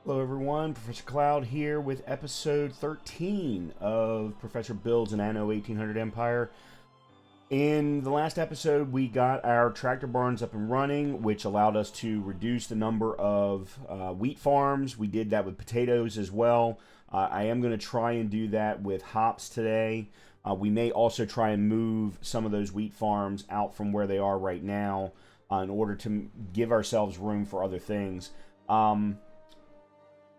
Hello everyone, Professor Cloud here with episode 13 of Professor Builds an Anno 1800 Empire. In the last episode, we got our tractor barns up and running, which allowed us to reduce the number of wheat farms. We did that with potatoes as well. I am going to try and do that with hops today. We may also try and move some of those wheat farms out from where they are right now in order to give ourselves room for other things.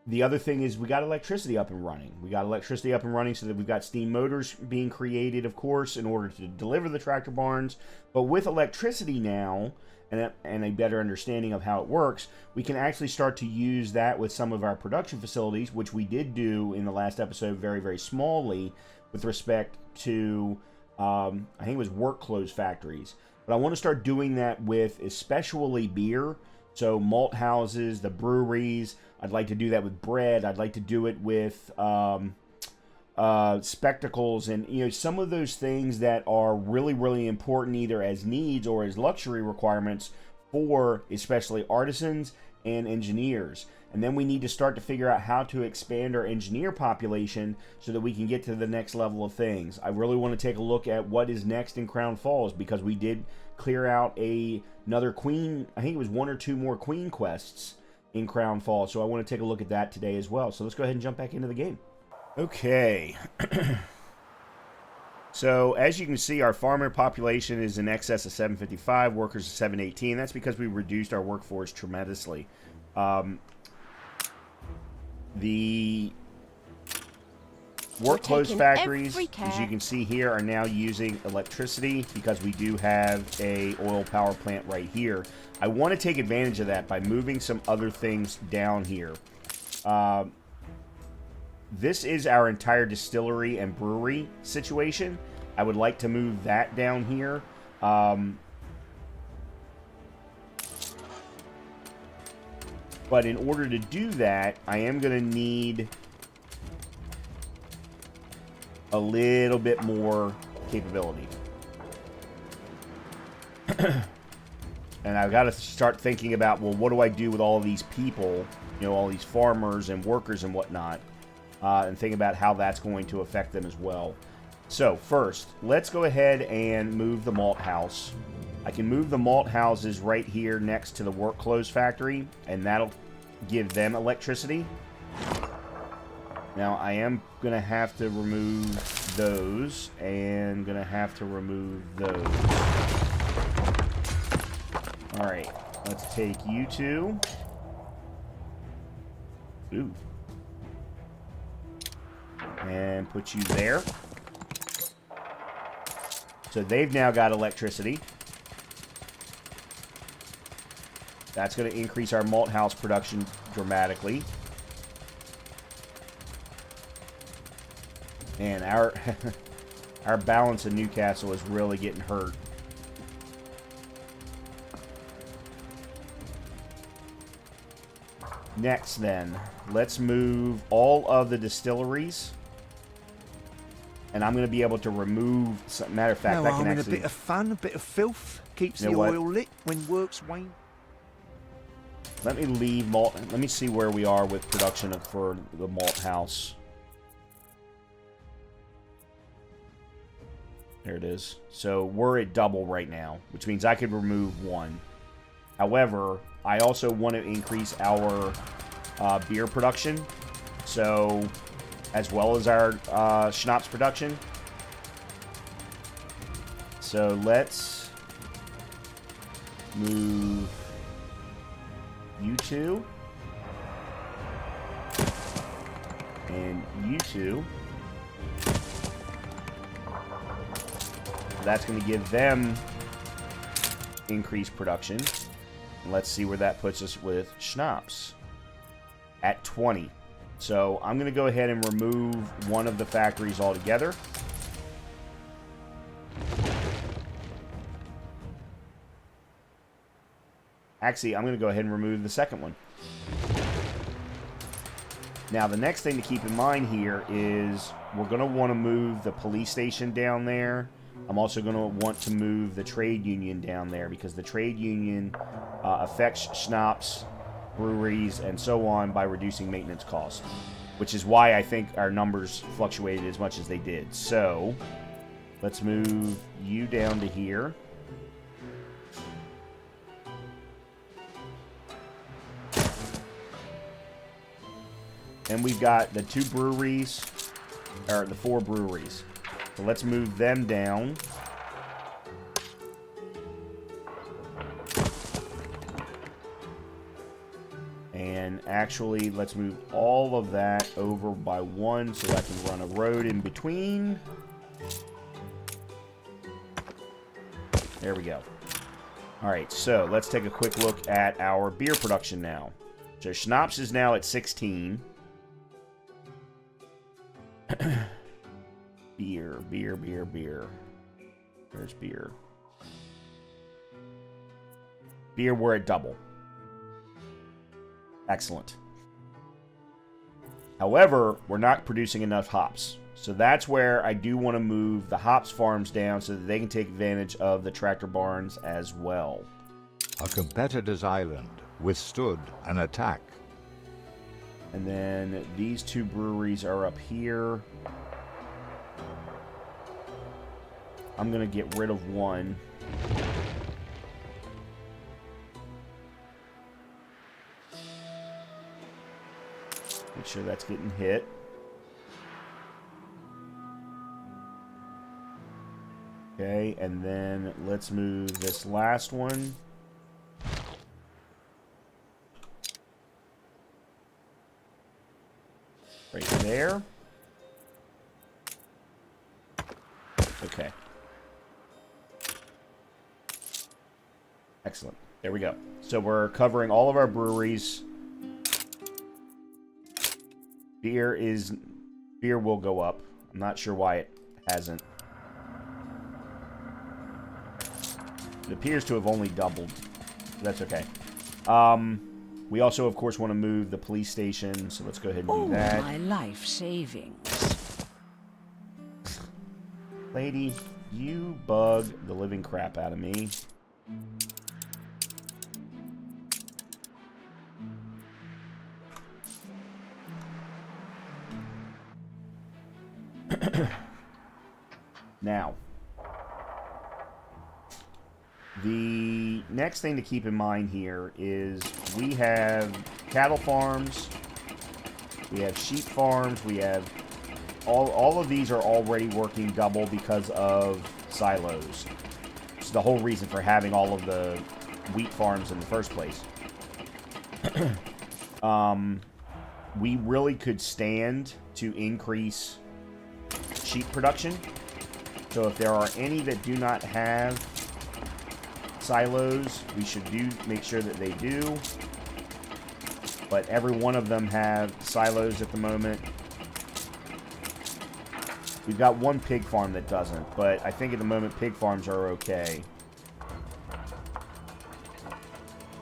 The other thing is we got electricity up and running. We got electricity up and running so that we've got steam motors being created, of course, in order to deliver the tractor barns. But with electricity now and a better understanding of how it works, we can actually start to use that with some of our production facilities, which we did do in the last episode very, very smallly with respect to, I think it was work clothes factories. But I want to start doing that with especially beer. So malt houses, the breweries. I'd like to do that with bread. I'd like to do it with spectacles and some of those things that are really, really important either as needs or as luxury requirements for especially artisans and engineers. And then we need to start to figure out how to expand our engineer population so that we can get to the next level of things. I really want to take a look at what is next in Crown Falls because we did clear out another queen. I think it was one or two more queen quests in Crown Falls. So I want to take a look at that today as well. So let's go ahead and jump back into the game. Okay. So as you can see, our farmer population is in excess of 755, workers of 718. That's because we reduced our workforce tremendously. The work clothes factories, as you can see here, are now using electricity because we do have a oil power plant right here. I want to take advantage of that by moving some other things down here. This is our entire distillery and brewery situation. I would like to move that down here. But in order to do that, I am going to need a little bit more capability. And I've got to start thinking about, well, what do I do with all of these people, all these farmers and workers and whatnot, and think about how that's going to affect them as well. So first, let's go ahead and move the malt house. I can move the malt houses right here next to the work clothes factory, and that'll give them electricity. Now, I am going to have to remove those, and going to have to remove those. Alright, let's take you two. Ooh. And put you there. So they've now got electricity. That's going to increase our malt house production dramatically. And our our balance in Newcastle is really getting hurt. Next, then, let's move all of the distilleries. And I'm going to be able to remove... Matter of fact, I can actually... a bit of fun, a bit of filth. Keeps the oil lit when work's wane. Let me leave malt... Let me see where we are with production for the malt house. There it is. So we're at double right now, which means I could remove one. However, I also want to increase our beer production, so as well as our schnapps production. So let's move you two and you two. That's going to give them increased production. Let's see where that puts us with schnapps. At 20. So I'm going to go ahead and remove one of the factories altogether. Actually, I'm going to go ahead and remove the second one. Now, the next thing to keep in mind here is we're going to want to move the police station down there. I'm also going to want to move the trade union down there because the trade union affects schnapps breweries, and so on by reducing maintenance costs, which is why I think our numbers fluctuated as much as they did. So let's move you down to here. And we've got the 2 breweries, or the 4 breweries. So let's move them down. And actually, let's move all of that over by 1 so I can run a road in between. There we go. Alright, so let's take a quick look at our beer production now. So Schnapps is now at 16. Beer. Where's beer? Beer, we're at double. Excellent. However, we're not producing enough hops. So that's where I do want to move the hops farms down so that they can take advantage of the tractor barns as well. A competitor's island withstood an attack. And then these 2 breweries are up here. I'm going to get rid of 1. Make sure that's getting hit. Okay, and then let's move this last one. Right there. Okay. Excellent. There we go. So we're covering all of our breweries. Beer will go up. I'm not sure why it hasn't. It appears to have only doubled. That's okay. We also, of course, want to move the police station, so let's go ahead and do that. My life savings. Lady, you bug the living crap out of me. Now, the next thing to keep in mind here is we have cattle farms, we have sheep farms, we have all of these are already working double because of silos. It's the whole reason for having all of the wheat farms in the first place. We really could stand to increase sheep production. So if there are any that do not have silos, we should make sure that they do. But every one of them have silos at the moment. We've got 1 pig farm that doesn't, but I think at the moment pig farms are okay.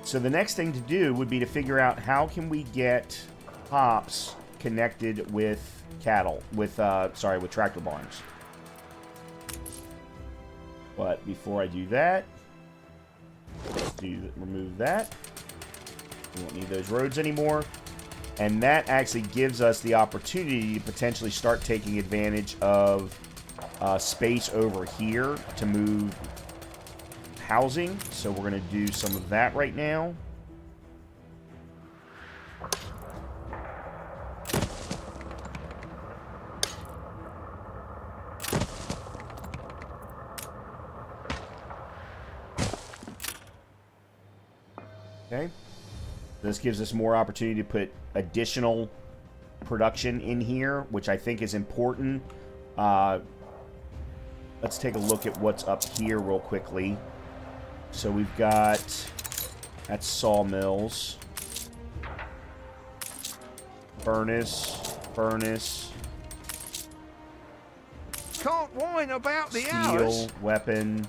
So the next thing to do would be to figure out how can we get hops connected with cattle, with tractor barns. But before I do that, let's remove that. We don't need those roads anymore. And that actually gives us the opportunity to potentially start taking advantage of space over here to move housing. So we're going to do some of that right now. Okay. This gives us more opportunity to put additional production in here, which I think is important. Let's take a look at what's up here real quickly. So we've got... that's sawmills. Furnace. Can't whine about the Steel, hours. weapon,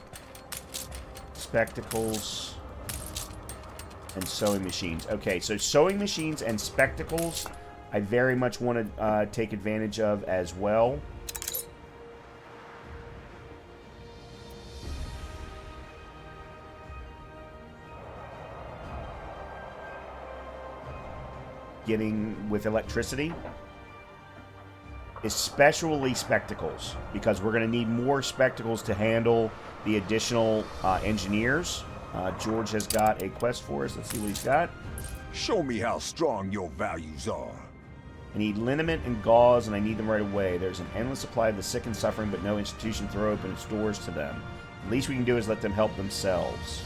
spectacles... and sewing machines. Okay, so sewing machines and spectacles, I very much want to take advantage of as well. getting with electricity, especially spectacles, because we're going to need more spectacles to handle the additional engineers. George has got a quest for us. Let's see what he's got. Show me how strong your values are. I need liniment and gauze, and I need them right away. There's an endless supply of the sick and suffering, but no institution throw open its doors to them. The least we can do is let them help themselves.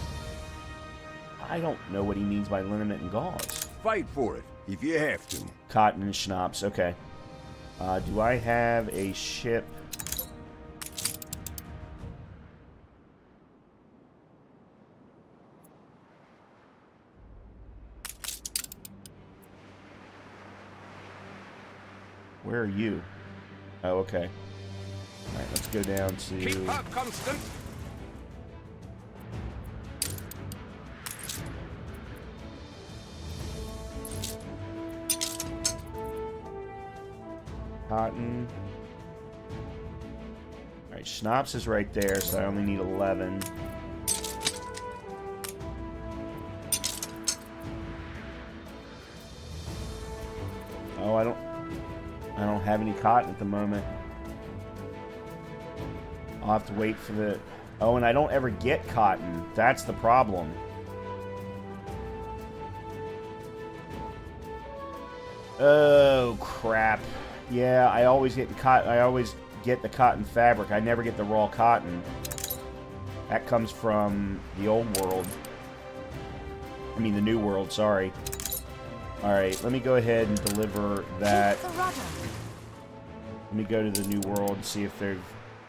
I don't know what he means by liniment and gauze. Fight for it, if you have to. Cotton and schnapps, okay. Do I have a ship? Where are you? Oh, okay. Alright, let's go down to... Keep up, Constant. Cotton. Alright, schnapps is right there, so I only need 11. Oh, I don't have any cotton at the moment. I'll have to wait for the... Oh, and I don't ever get cotton. That's the problem. Oh, crap. Yeah, I always get the cotton fabric. I never get the raw cotton. That comes from the old world. I mean, the new world, sorry. Alright, let me go ahead and deliver that. Let me go to the new world and see if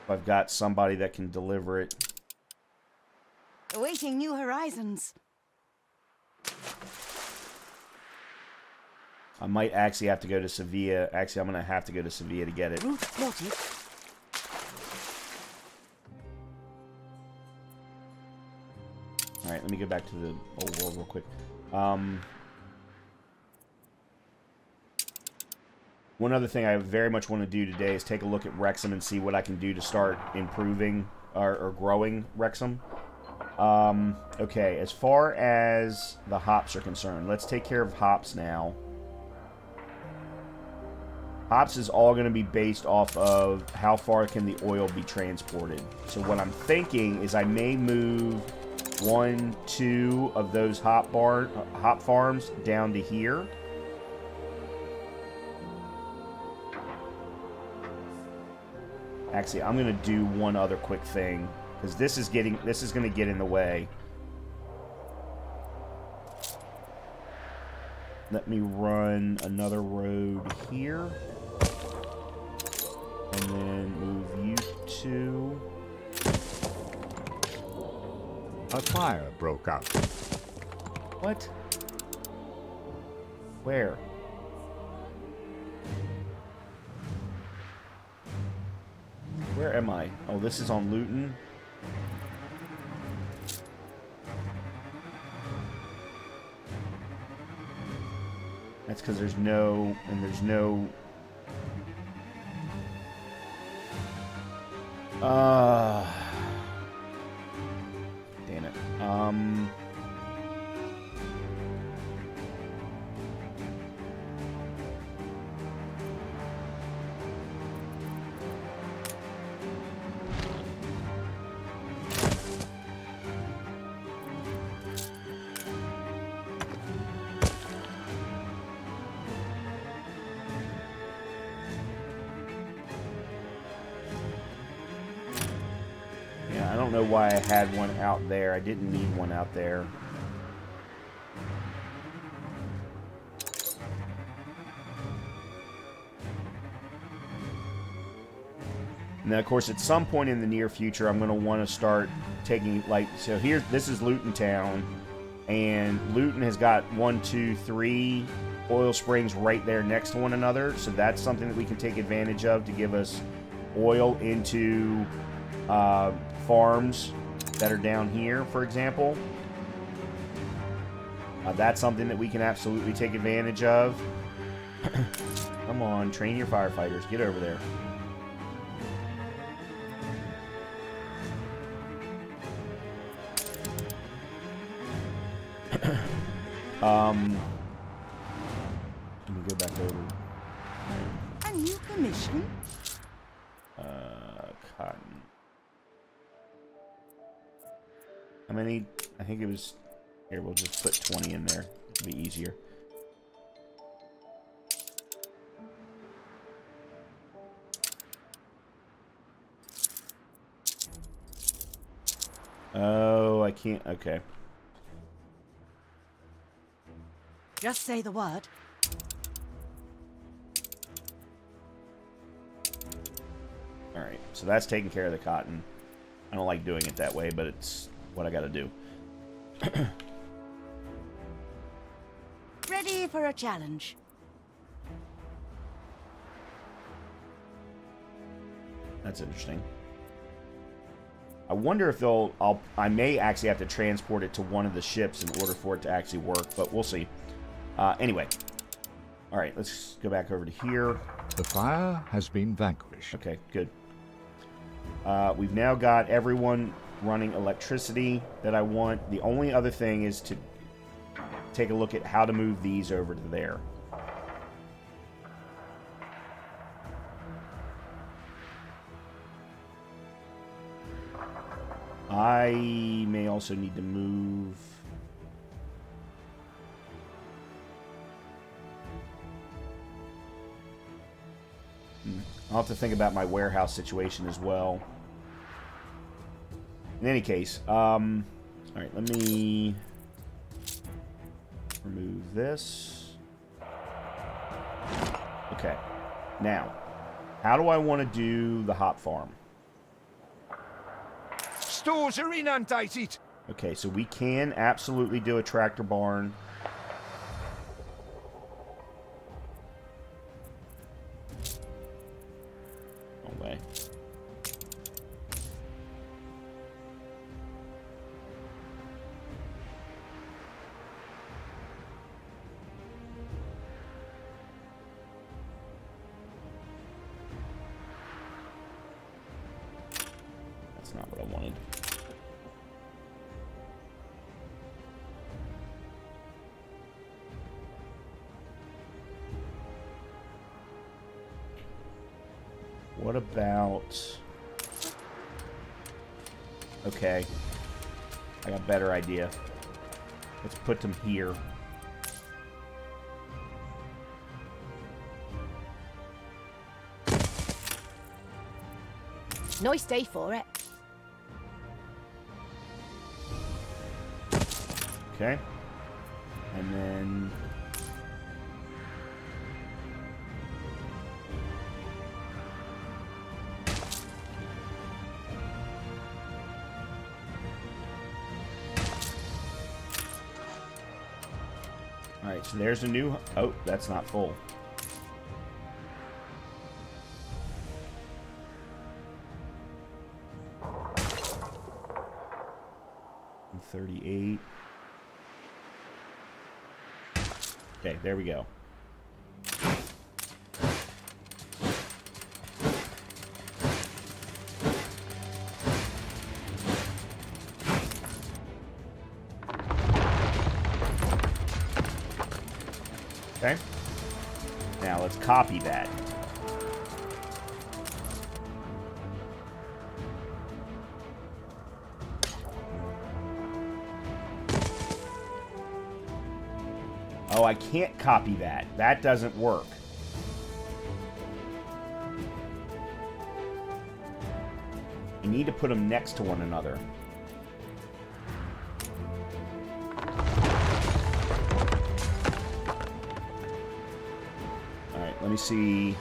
I've got somebody that can deliver it. Awaiting new horizons. I might actually have to go to Sevilla. Actually, I'm going to have to go to Sevilla to get it. Route plotted. Alright, let me go back to the old world real quick. One other thing I very much want to do today is take a look at Wrexham and see what I can do to start improving or growing Wrexham. Okay, as far as the hops are concerned, let's take care of hops now. Hops is all going to be based off of how far can the oil be transported. So what I'm thinking is I may move 1, 2 of those hop farms down to here. Actually, I'm going to do one other quick thing, because this is going to get in the way. Let me run another road here. And then move you two. A fire broke out. What? Where? Where am I? Oh, this is on Luton. That's because there's no... Damn it. Yeah, I don't know why I had one out there. I didn't need one out there. And then, of course, at some point in the near future, I'm going to want to start taking, like, so here, this is Luton Town, and Luton has got 1, 2, 3 oil springs right there next to one another, so that's something that we can take advantage of to give us oil into farms that are down here, for example. That's something that we can absolutely take advantage of. Come on, train your firefighters. Get over there. go back over. A new commission? Cotton. How many? I think it was... Here, we'll just put 20 in there. It'll be easier. Oh, I can't... Okay. Just say the word. Alright, so that's taking care of the cotton. I don't like doing it that way, but it's what I gotta do. Ready for a challenge. That's interesting. I wonder if I may actually have to transport it to one of the ships in order for it to actually work, but we'll see. Anyway. Alright, let's go back over to here. The fire has been vanquished. Okay, good. We've now got everyone running electricity that I want. The only other thing is to take a look at how to move these over to there. I may also need to move... I'll have to think about my warehouse situation as well. In any case, alright, let me remove this. Okay. Now, how do I want to do the hop farm? Stores are inundated. Okay, so we can absolutely do a tractor barn. No way. That's not what I wanted. What about... Okay. I got a better idea. Let's put them here. Nice day for it. Okay. And then... Alright, so there's a new... Oh, that's not full. And 38. Okay, there we go. Okay. Now let's copy that. Oh, I can't copy that. That doesn't work. You need to put them next to one another. Alright, let me see.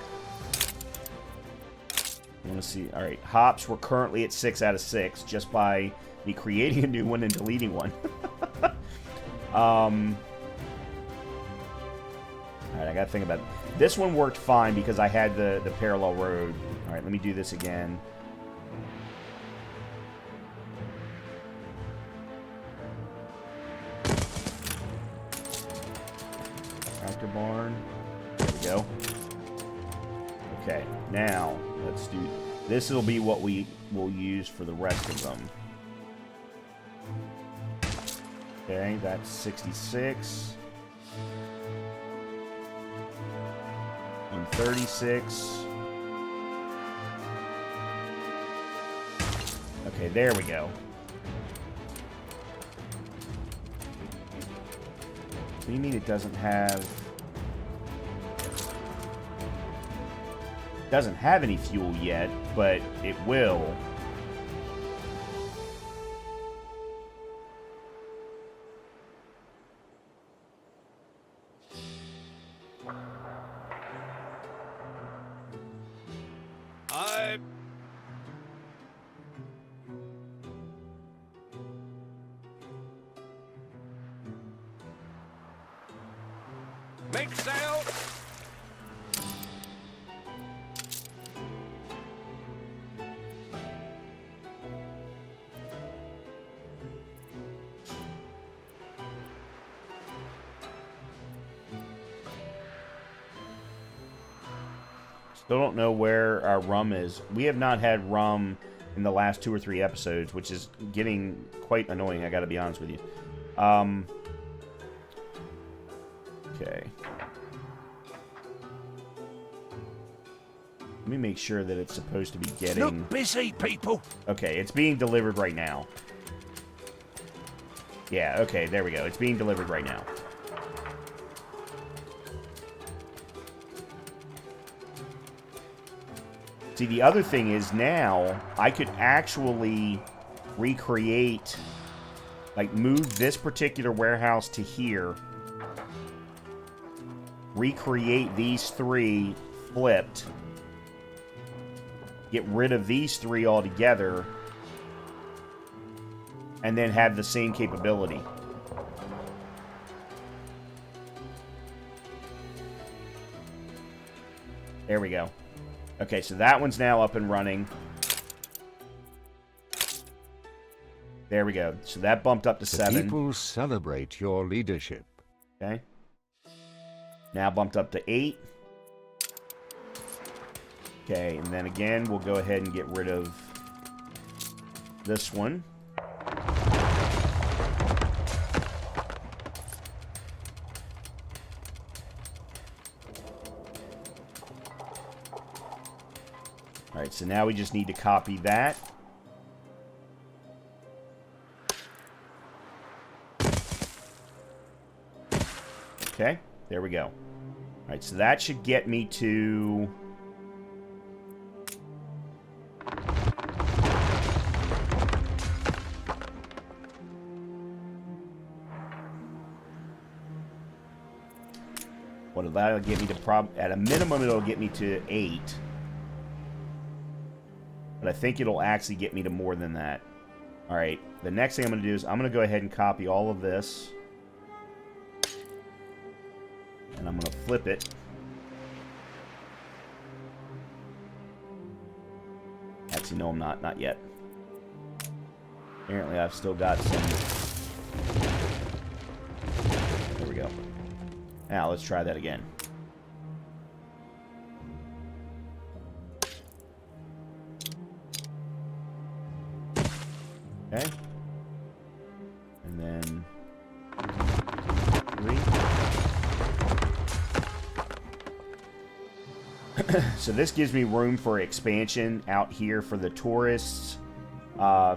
I want to see. Alright, hops, we're currently at 6 out of 6 just by me creating a new one and deleting one. Alright, I gotta think about it. This one worked fine because I had the parallel road. Alright, let me do this again. Tractor barn. There we go. Okay, now let's do... This will be what we will use for the rest of them. Okay, that's 66. 136. Okay, there we go. What do you mean it doesn't have... Doesn't have any fuel yet, but it will. Make sail! Still don't know where our rum is. We have not had rum in the last 2 or 3 episodes, which is getting quite annoying, I gotta be honest with you. Okay. Let me make sure that it's supposed to be getting... Look busy, people! Okay, it's being delivered right now. Yeah, okay, there we go. It's being delivered right now. See, the other thing is now I could actually recreate, like move this particular warehouse to here, recreate these 3 flipped, get rid of these 3 altogether, and then have the same capability. There we go. Okay, so that one's now up and running. There we go. So that bumped up to 7. People celebrate your leadership. Okay. Now bumped up to 8. Okay, and then again, we'll go ahead and get rid of this one. Alright, so now we just need to copy that. Okay, there we go. Alright, so that should get me to... What that'll get me to at a minimum it'll get me to 8. But I think it'll actually get me to more than that. Alright, the next thing I'm going to do is I'm going to go ahead and copy all of this. And I'm going to flip it. Actually, no, I'm not. Not yet. Apparently, I've still got some... There we go. Now, let's try that again. Okay. And then... 3. So this gives me room for expansion out here for the tourists,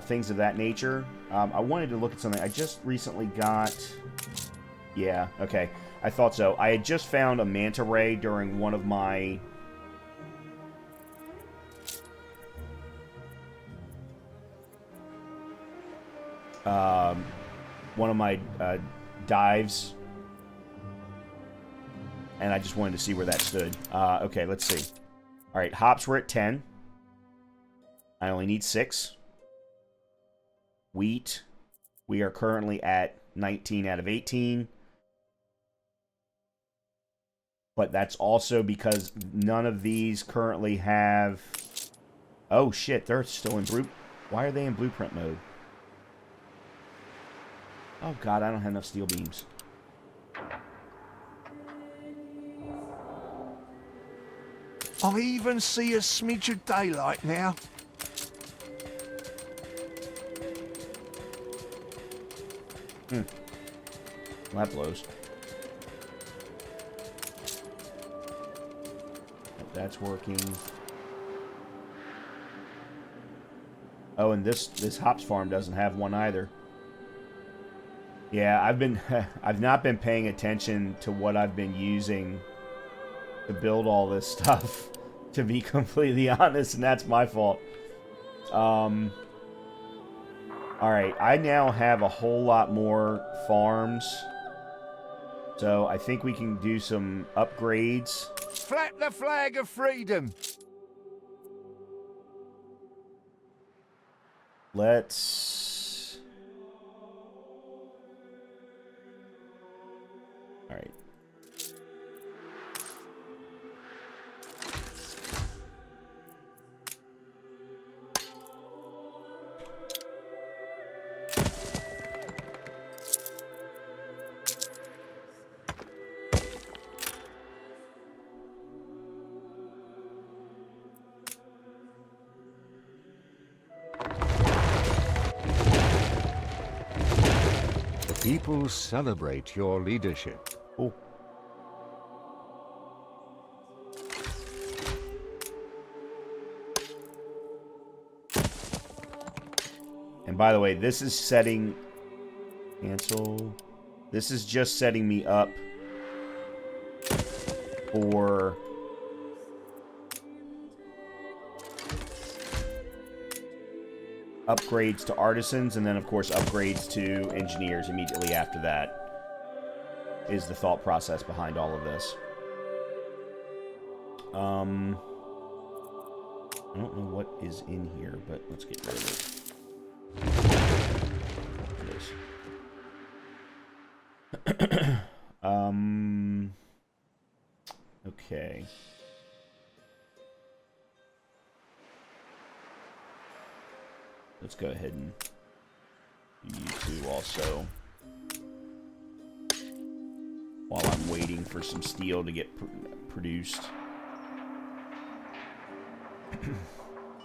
things of that nature. I wanted to look at something. I just recently got... Yeah, okay. I thought so. I had just found a manta ray during one of my... dives. And I just wanted to see where that stood. Okay, let's see. Alright, hops were at 10. I only need 6. Wheat. We are currently at 19 out of 18. But that's also because none of these currently have... Oh, shit, they're still in blue... Why are they in blueprint mode? Oh, God, I don't have enough steel beams. I even see a smidge of daylight now. Well, that blows. That's working. Oh, and this hops farm doesn't have one either. Yeah, I've not been paying attention to what I've been using to build all this stuff, to be completely honest, and that's my fault. Alright, I now have a whole lot more farms. So I think we can do some upgrades. Flap the flag of freedom. Let's... Alright. People celebrate your leadership. Oh. And by the way, this is setting... Cancel. This is just setting me up for... upgrades to artisans, and then of course upgrades to engineers immediately after that is the thought process behind all of this. I don't know what is in here, but let's get rid of it. Okay. Let's go ahead and do you two also. While I'm waiting for some steel to get produced.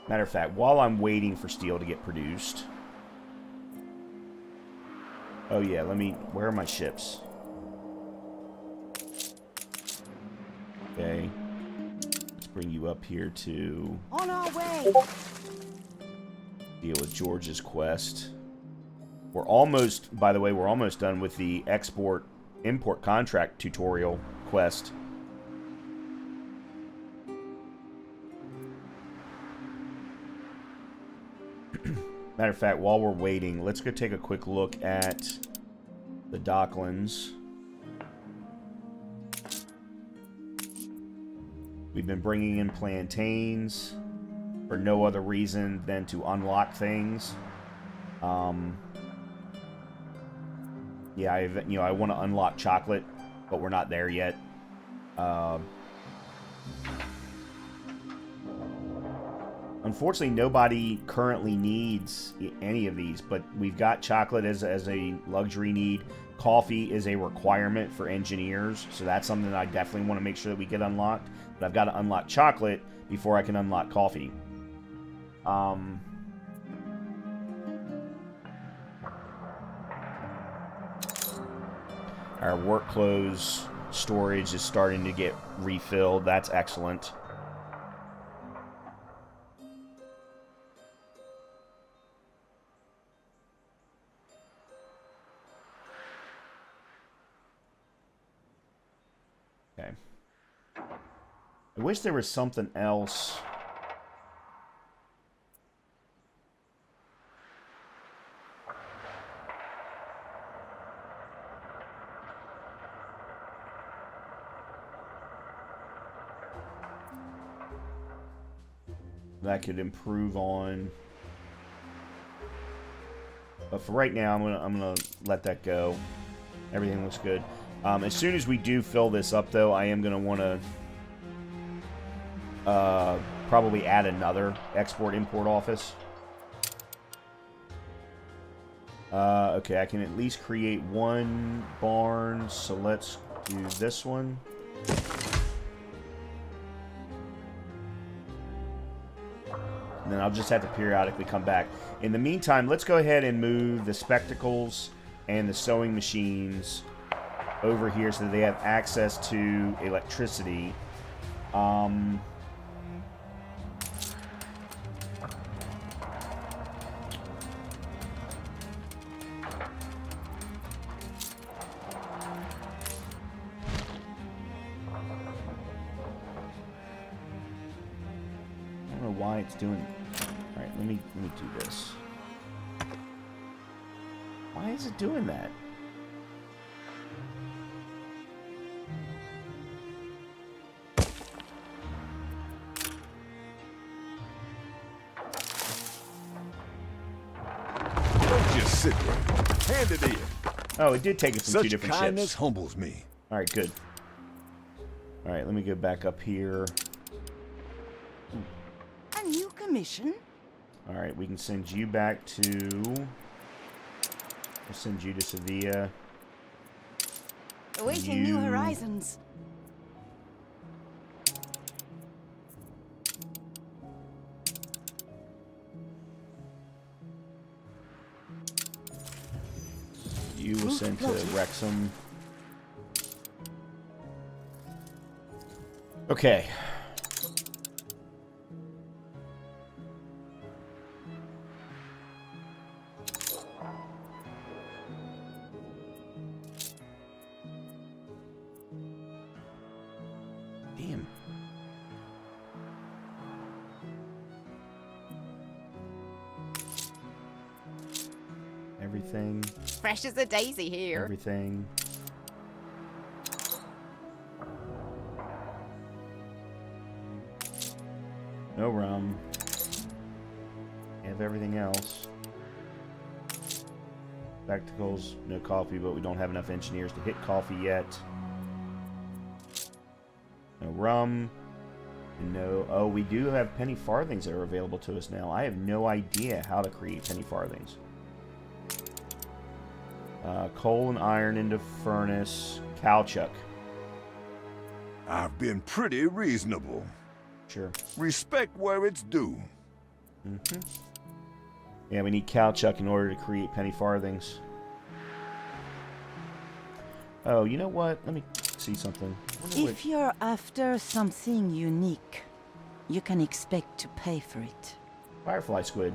Matter of fact, while I'm waiting for steel to get produced. Oh yeah, where are my ships? Okay. Let's bring you up here to... On our way! Deal with George's quest. We're almost, by the way, we're almost done with the import contract tutorial quest. Matter of fact, while we're waiting, let's go take a quick look at the Docklands. We've been bringing in plantains for no other reason than to unlock things. Yeah, I want to unlock chocolate, but we're not there yet. Unfortunately, nobody currently needs any of these, but we've got chocolate as a luxury need. Coffee is a requirement for engineers, so that's something that I definitely want to make sure that we get unlocked. But I've got to unlock chocolate before I can unlock coffee. Our work clothes storage is starting to get refilled. That's excellent. Okay. I wish there was something else. That could improve on, but for right now, I'm gonna let that go. Everything looks good. As soon as we do fill this up, though, I am gonna want to probably add another export-import office. Okay, I can at least create one barn, so let's do this one. And then I'll just have to periodically come back. In the meantime, let's go ahead and move the spectacles and the sewing machines over here so that they have access to electricity. why it's doing it. All right, let me do this. Why is it doing that? Don't just sit there. Hand it in. Oh, it did take it from Such two different kindness ships. humbles me. All right, good. All right, let me go back up here. A new commission? All right, we can send you back to... We'll send you to Sevilla. Awaiting new horizons. You were sent to Wrexham. Okay. Damn. Everything. Fresh as a daisy here. Everything. No rum. Have everything else. Spectacles, no coffee, but we don't have enough engineers to hit coffee yet. No rum. And no... Oh, we do have penny farthings that are available to us now. I have no idea how to create penny farthings. Coal and iron into furnace. Calchuck. I've been pretty reasonable. Sure. Respect where it's due. Mm-hmm. Yeah, we need Calchuck in order to create penny farthings. Oh, you know what? Let me see something. If you're after something unique, you can expect to pay for it. Firefly squid.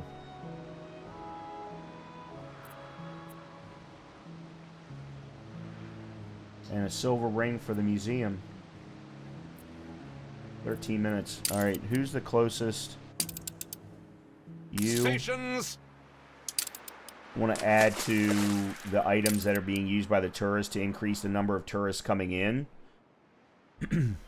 And a silver ring for the museum. 13 minutes. Alright, who's the closest? You. Stations! Want to add to the items that are being used by the tourists to increase the number of tourists coming in. And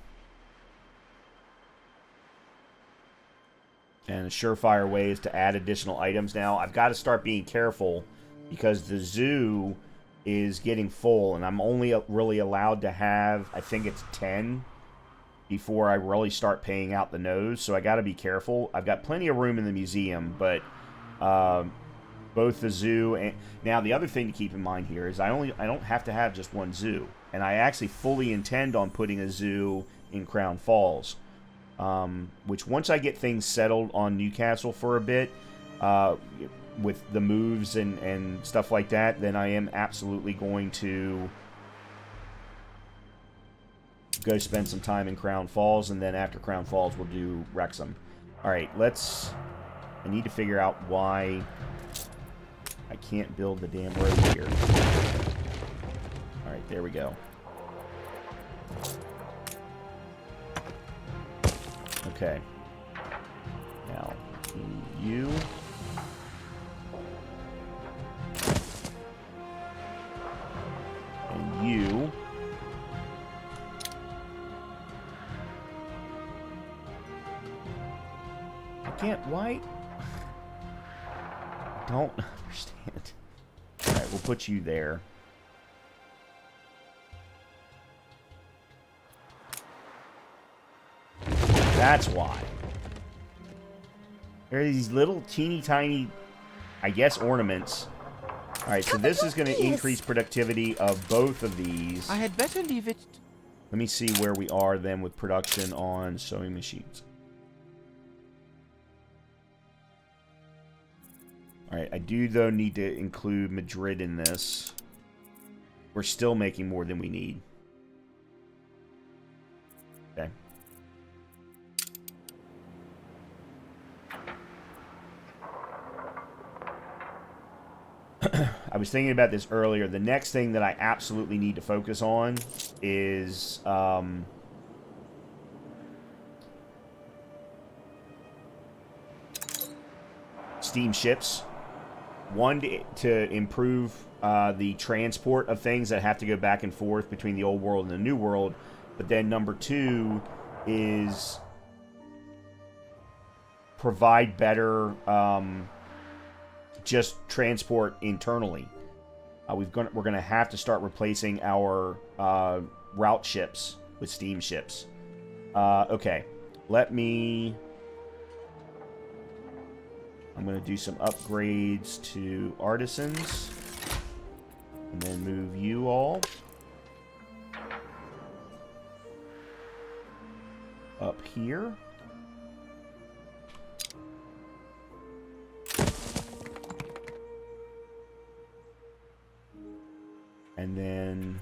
a surefire way is to add additional items. Now, I've got to start being careful because the zoo is getting full, and I'm only really allowed to have, I think it's 10 before I really start paying out the nose. So I got to be careful. I've got plenty of room in the museum, but both the zoo and now the other thing to keep in mind here is I don't have to have just one zoo, and I actually fully intend on putting a zoo in Crown Falls. Which once I get things settled on Newcastle for a bit, with the moves and stuff like that, then I am absolutely going to go spend some time in Crown Falls, and then after Crown Falls we'll do Wrexham. Alright, I need to figure out why I can't build the damn road here. Alright, there we go. Okay. Now, you. And you. I can't, why? I don't understand. Alright, we'll put you there. That's why. There are these little teeny tiny, I guess, ornaments. Alright, so this is going to increase productivity of both of these. I had better leave it. Let me see where we are then with production on sewing machines. Alright, I do though need to include Madrid in this. We're still making more than we need. Okay. I was thinking about this earlier. The next thing that I absolutely need to focus on is steamships. One, to improve the transport of things that have to go back and forth between the old world and the new world. But then number 2 is provide better just transport internally. We're going to have to start replacing our route ships with steamships. Okay, I'm going to do some upgrades to artisans, and then move you all up here. And then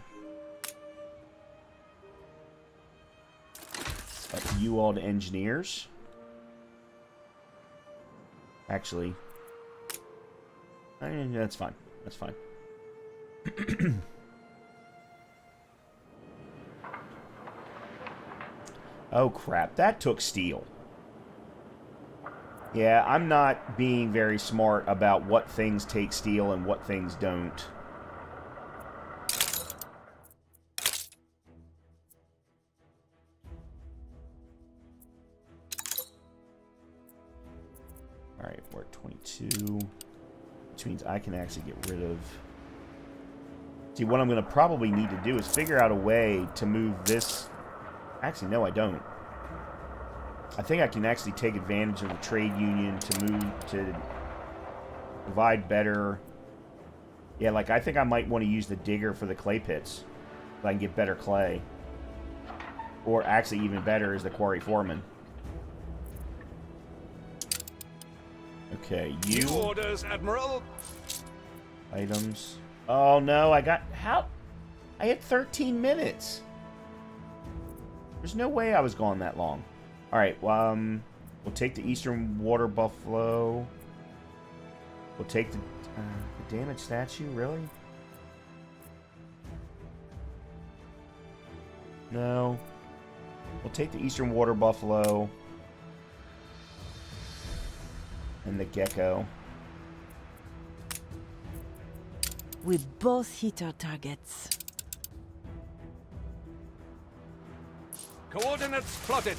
up you all to engineers. Actually, that's fine. That's fine. Oh crap, that took steel. Yeah, I'm not being very smart about what things take steel and what things don't. Alright, we're at 22. Which means I can actually get rid of... See, what I'm going to probably need to do is figure out a way to move this... Actually, no, I don't. I think I can actually take advantage of the trade union to provide better... Yeah, like, I think I might want to use the digger for the clay pits. So I can get better clay. Or actually, even better, is the quarry foreman. Okay, you... New orders, Admiral. Items. Oh, no, I got... How? I had 13 minutes. There's no way I was gone that long. Alright, we'll take the Eastern Water Buffalo. We'll take the damaged statue, really? No. We'll take the Eastern Water Buffalo. And the gecko. We both hit our targets. Coordinates plotted.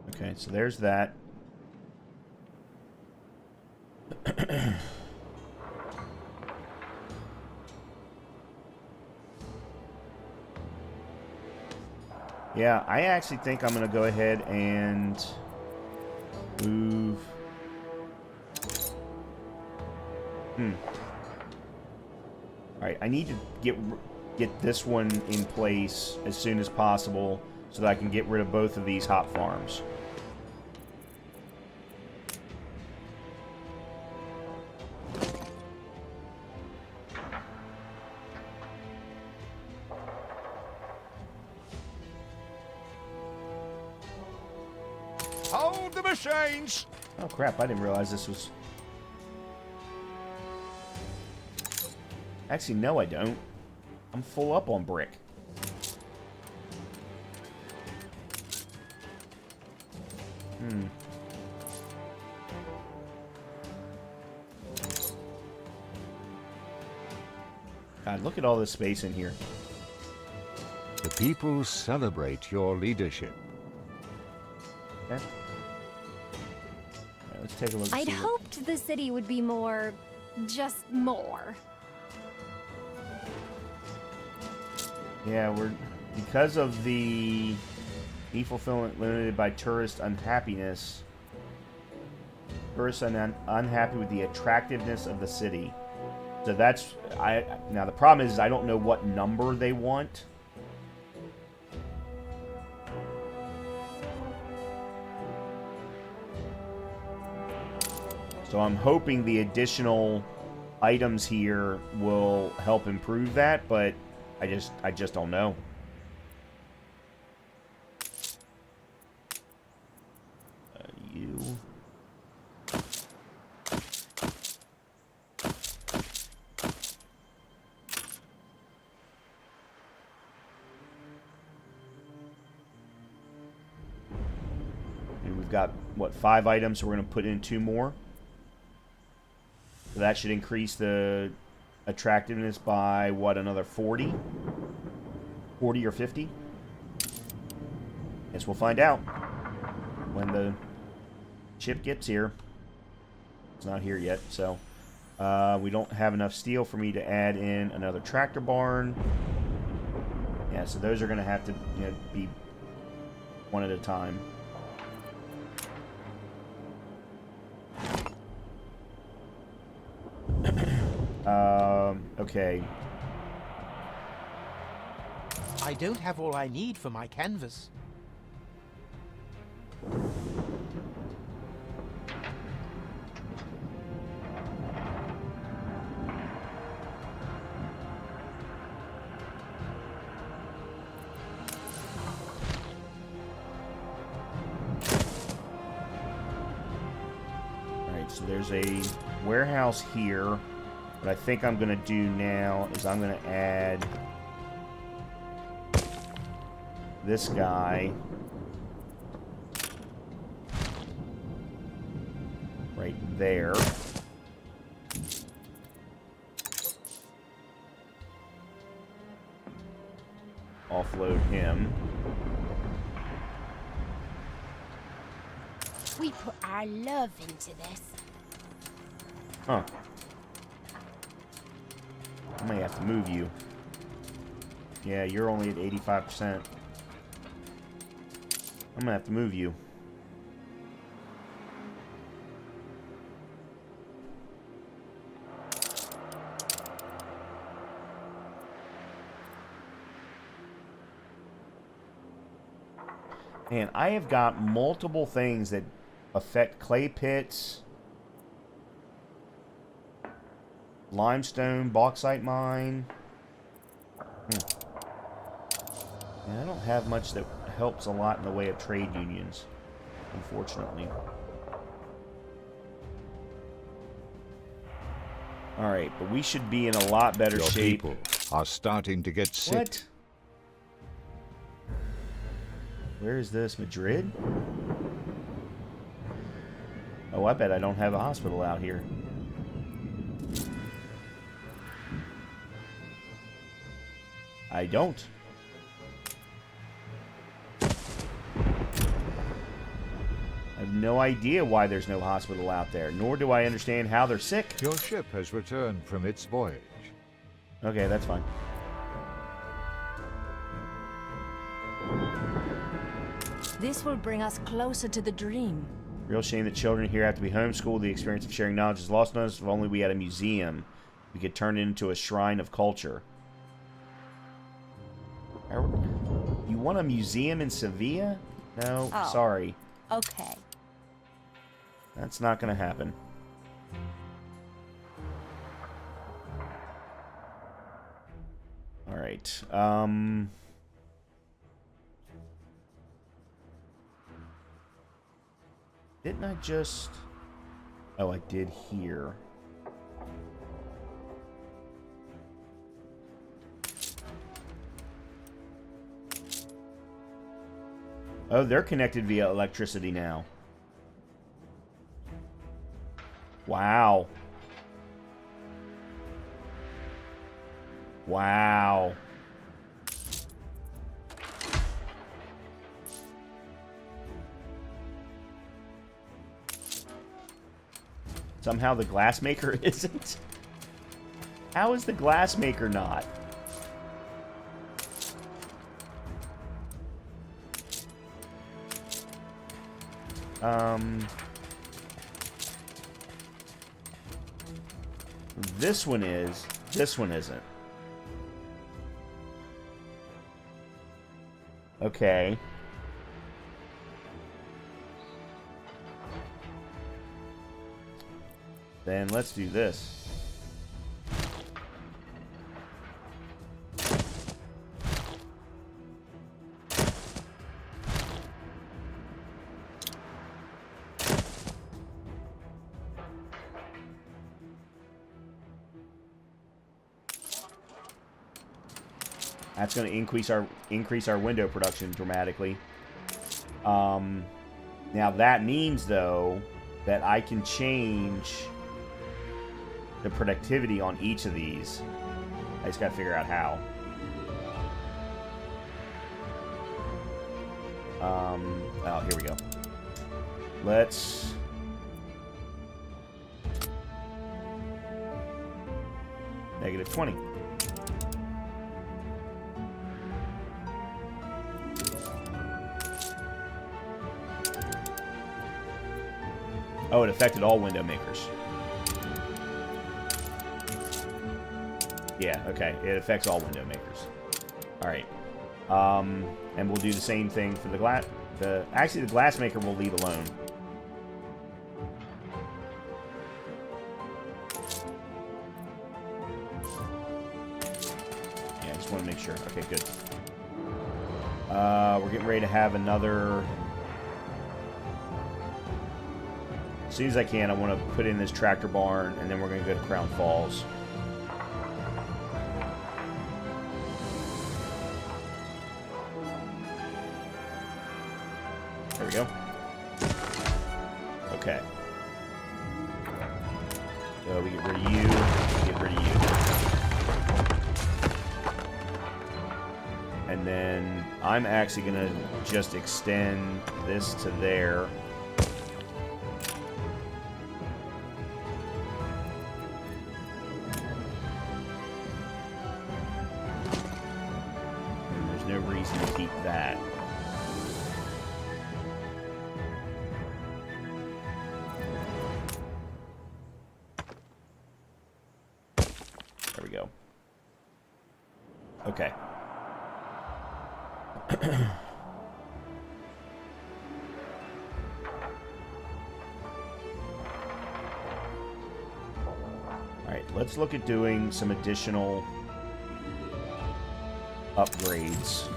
Okay, so there's that. Yeah, I actually think I'm going to go ahead and move... Alright, I need to get this one in place as soon as possible so that I can get rid of both of these hop farms. Hold the machines! Oh crap, I didn't realize this was... Actually, no I don't. I'm full up on brick. God, look at all this space in here. The people celebrate your leadership. Okay. Alright, let's take a look. I'd hoped the city would be more... just more. Yeah, because of the e-fulfillment limited by tourist unhappiness. Tourists are unhappy with the attractiveness of the city. So that's... Now, the problem is I don't know what number they want. So I'm hoping the additional items here will help improve that, but I just don't know. You. got, what, 5 items, so we're going to put in 2 more. So that should increase the attractiveness by, what, another 40? 40 or 50? Guess we'll find out when the ship gets here. It's not here yet, so... we don't have enough steel for me to add in another tractor barn. Yeah, so those are going to have to, you know, be one at a time. Okay. I don't have all I need for my canvas. So there's a warehouse here. What I think I'm going to do now is I'm going to add this guy right there. Offload him. We put our love into this. Huh. I may have to move you. Yeah, you're only at 85%. I'm gonna have to move you. And I have got multiple things that affect clay pits, limestone, bauxite mine. And I don't have much that helps a lot in the way of trade unions, unfortunately. Alright, but we should be in a lot better Your shape. people are starting to get sick. What? Where is this? Madrid? Oh, I bet I don't have a hospital out here. I don't. I have no idea why there's no hospital out there, nor do I understand how they're sick. Your ship has returned from its voyage. Okay, that's fine. This will bring us closer to the dream. Real shame that children here have to be homeschooled. The experience of sharing knowledge is lost on us. If only we had a museum, we could turn it into a shrine of culture. You want a museum in Sevilla? No, Oh. sorry. Okay. That's not going to happen. All right. Didn't I just... Oh, I did here. Oh, they're connected via electricity now. Wow. Wow. Somehow the glassmaker isn't? How is the glassmaker not? This one is. This one isn't. Okay. Then let's do this. That's going to increase our window production dramatically. Now that means, though, that I can change the productivity on each of these. I just gotta figure out how. Oh, here we go. Let's... -20. Oh, it affected all window makers. Yeah, okay. It affects all window makers. Alright. And we'll do the same thing for the glass... Actually, the glass maker we'll leave alone. Yeah, I just want to make sure. Okay, good. We're getting ready to have another... As soon as I can, I want to put in this tractor barn, and then we're going to go to Crown Falls. There we go. Okay. So we get rid of you. Get rid of you. And then I'm actually going to just extend this to there. And there's no reason to keep that. There we go. Okay. Alright, let's look at doing some additional upgrades.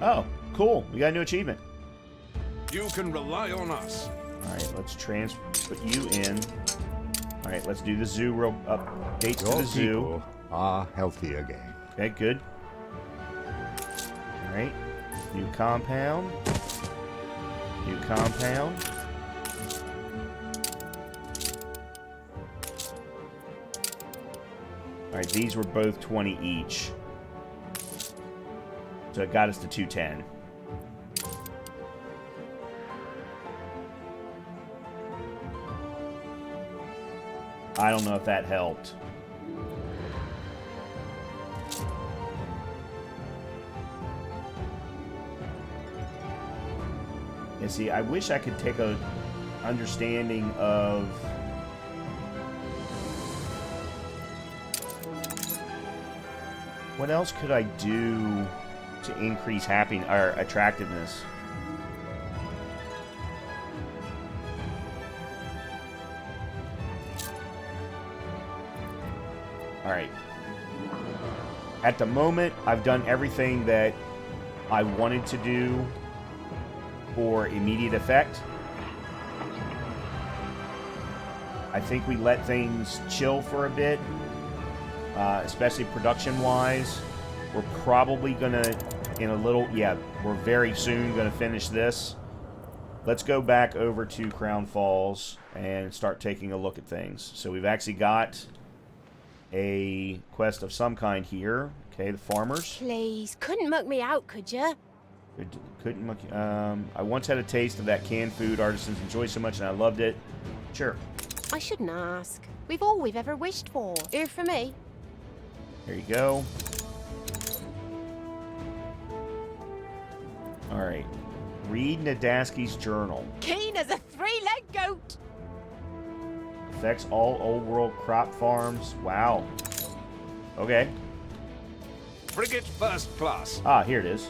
Oh, cool. We got a new achievement. You can rely on us. Alright, let's put you in. Alright, let's do the zoo updates to Your the zoo. people are healthy again. Okay, good. Alright. New compound. New compound. Alright, these were both 20 each. So it got us to 210. I don't know if that helped. You see, I wish I could take a understanding of what else could I do to increase happiness or attractiveness. Alright. At the moment, I've done everything that I wanted to do for immediate effect. I think we let things chill for a bit, especially production-wise. We're probably gonna, we're very soon gonna finish this. Let's go back over to Crown Falls and start taking a look at things. So we've actually got a quest of some kind here. Okay, the farmers. Please, couldn't muck me out, could ya? Couldn't muck. I once had a taste of that canned food artisans enjoy so much, and I loved it. Sure. I shouldn't ask. We've all we've ever wished for. Here for me. There you go. All right. Read Nadasky's journal. Keen as a three-legged goat. Affects all old world crop farms. Wow. Okay. Frigate first class. Ah, here it is.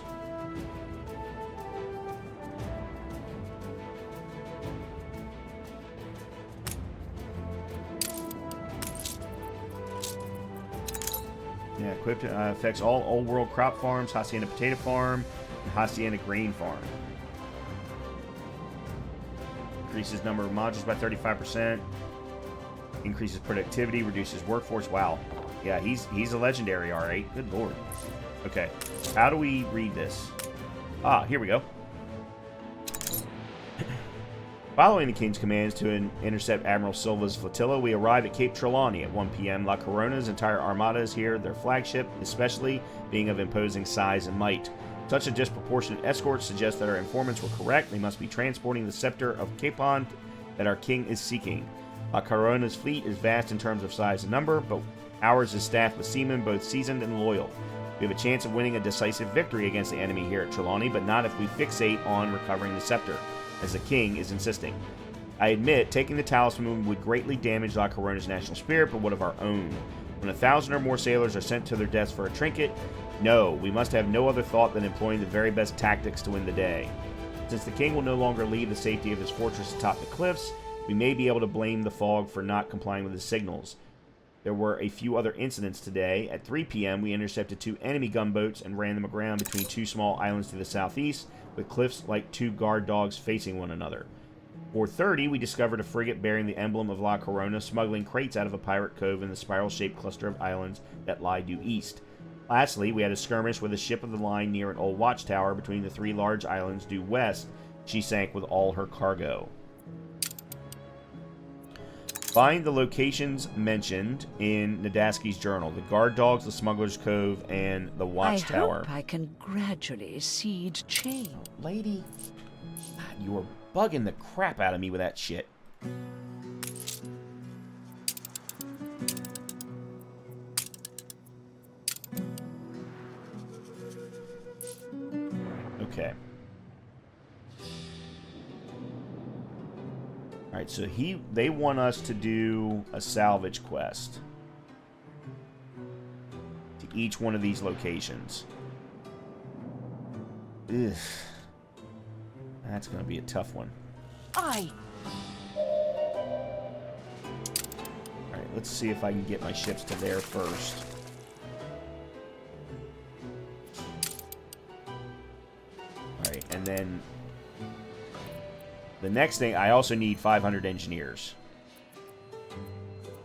Yeah, equipped. Affects all old world crop farms, Hacienda Potato Farm, and Hacienda Grain Farm. Increases number of modules by 35%. Increases productivity, reduces workforce. Wow. Yeah, he's a legendary, alright. Good lord. Okay. How do we read this? Ah, here we go. Following the King's commands to intercept Admiral Silva's flotilla, we arrive at Cape Trelawney at 1 p.m. La Corona's entire armada is here, their flagship especially being of imposing size and might. Such a disproportionate escort suggests that our informants were correct. They must be transporting the scepter of Capon that our king is seeking. La Corona's fleet is vast in terms of size and number, but ours is staffed with seamen both seasoned and loyal. We have a chance of winning a decisive victory against the enemy here at Trelawney, but not if we fixate on recovering the scepter, as the king is insisting. I admit, taking the talisman would greatly damage La Corona's national spirit, but what of our own? When 1,000 or more sailors are sent to their deaths for a trinket, no, we must have no other thought than employing the very best tactics to win the day. Since the king will no longer leave the safety of his fortress atop the cliffs, we may be able to blame the fog for not complying with his signals. There were a few other incidents today. At 3 p.m., we intercepted 2 enemy gunboats and ran them aground between 2 small islands to the southeast, with cliffs like 2 guard dogs facing one another. 4:30, we discovered a frigate bearing the emblem of La Corona, smuggling crates out of a pirate cove in the spiral-shaped cluster of islands that lie due east. Lastly, we had a skirmish with a ship of the line near an old watchtower between the 3 large islands due west. She sank with all her cargo. Find the locations mentioned in Nadasky's journal: the guard dogs, the smuggler's cove, and the watchtower. I hope I can gradually seed change. Lady, God, you were bugging the crap out of me with that shit. Okay. Alright, so they want us to do a salvage quest to each one of these locations. Ugh. That's going to be a tough one. Aye. Alright, let's see if I can get my ships to there first. Alright, and then the next thing, I also need 500 engineers.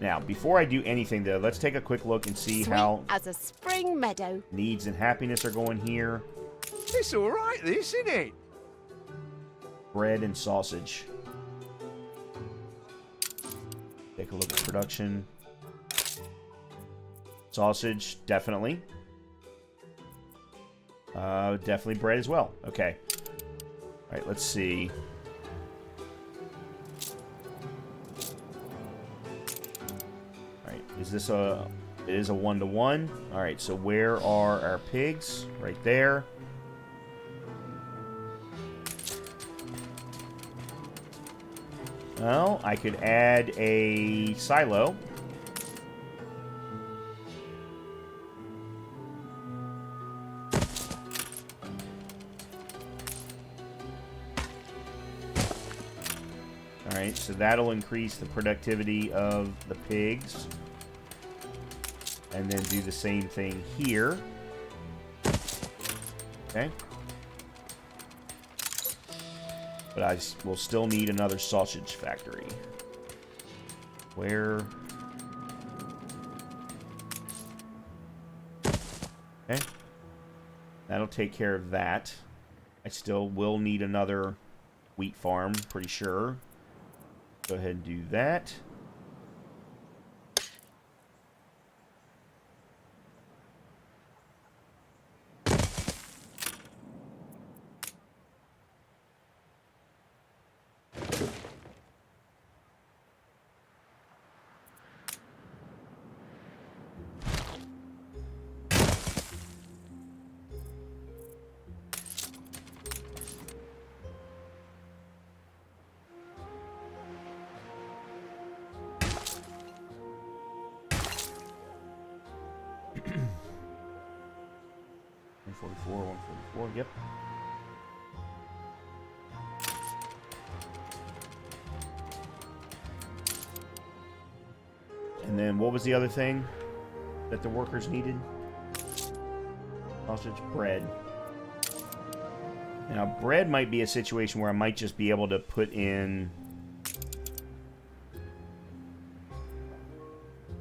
Now, before I do anything, though, let's take a quick look and see Sweet how as a spring meadow. needs and happiness are going here. It's all right, this, isn't it? Bread and sausage. Take a look at production. Sausage, definitely. Definitely bread as well. Okay. Alright, let's see. Alright, is this a... It is a 1-to-1. Alright, so where are our pigs? Right there. Well, I could add a silo. Alright, so that'll increase the productivity of the pigs. And then do the same thing here. Okay. But I will still need another sausage factory. Where? Okay. That'll take care of that. I still will need another wheat farm, pretty sure. Go ahead and do that. Yep. And then what was the other thing that the workers needed? Sausage, bread. Now, bread might be a situation where I might just be able to put in...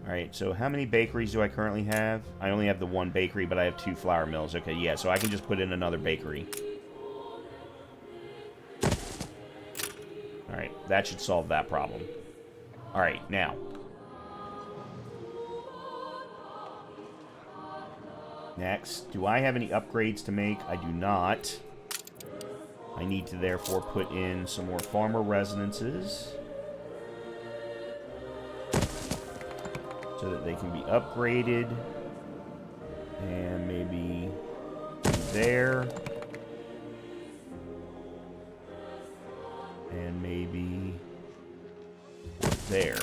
Alright, so how many bakeries do I currently have? I only have the one bakery, but I have 2 flour mills. Okay, yeah, so I can just put in another bakery. that should solve that problem. Alright, now. Next, do I have any upgrades to make? I do not. I need to therefore put in some more farmer residences so that they can be upgraded. And maybe there. And maybe there.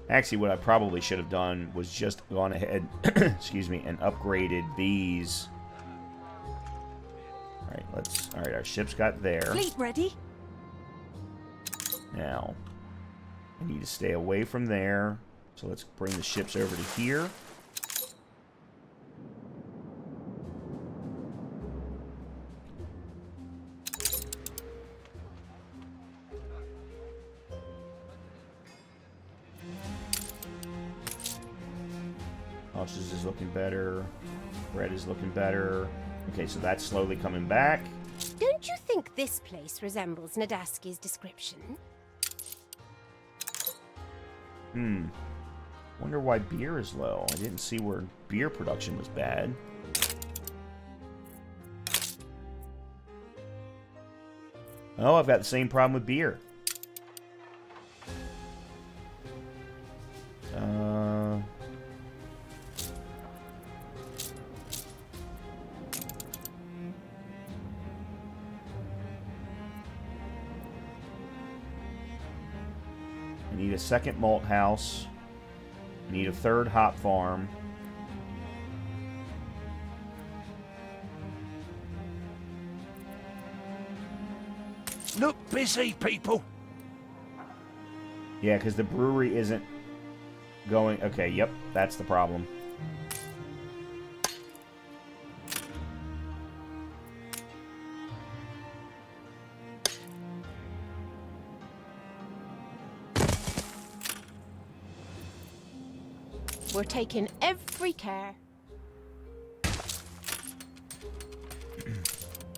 Actually, what I probably should have done was just gone ahead, excuse me, and upgraded these. All right, our ship's got there. Fleet ready? Now, I need to stay away from there. So let's bring the ships over to here. Launches is looking better. Bread is looking better. Okay, so that's slowly coming back. Don't you think this place resembles Nadasky's description? Wonder why beer is low. I didn't see where beer production was bad. Oh, I've got the same problem with beer. I need a second malt house. I need a third hop farm. Look busy, people. Yeah, because the brewery isn't going... Okay, yep, that's the problem. We're taking every care.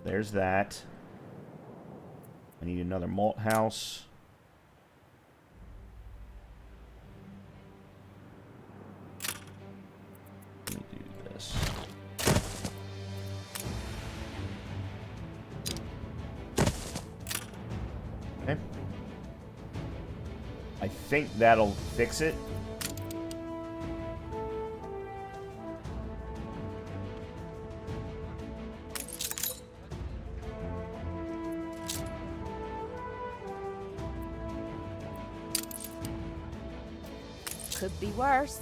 There's that. I need another malt house. Let me do this. Okay. I think that'll fix it. Could be worse.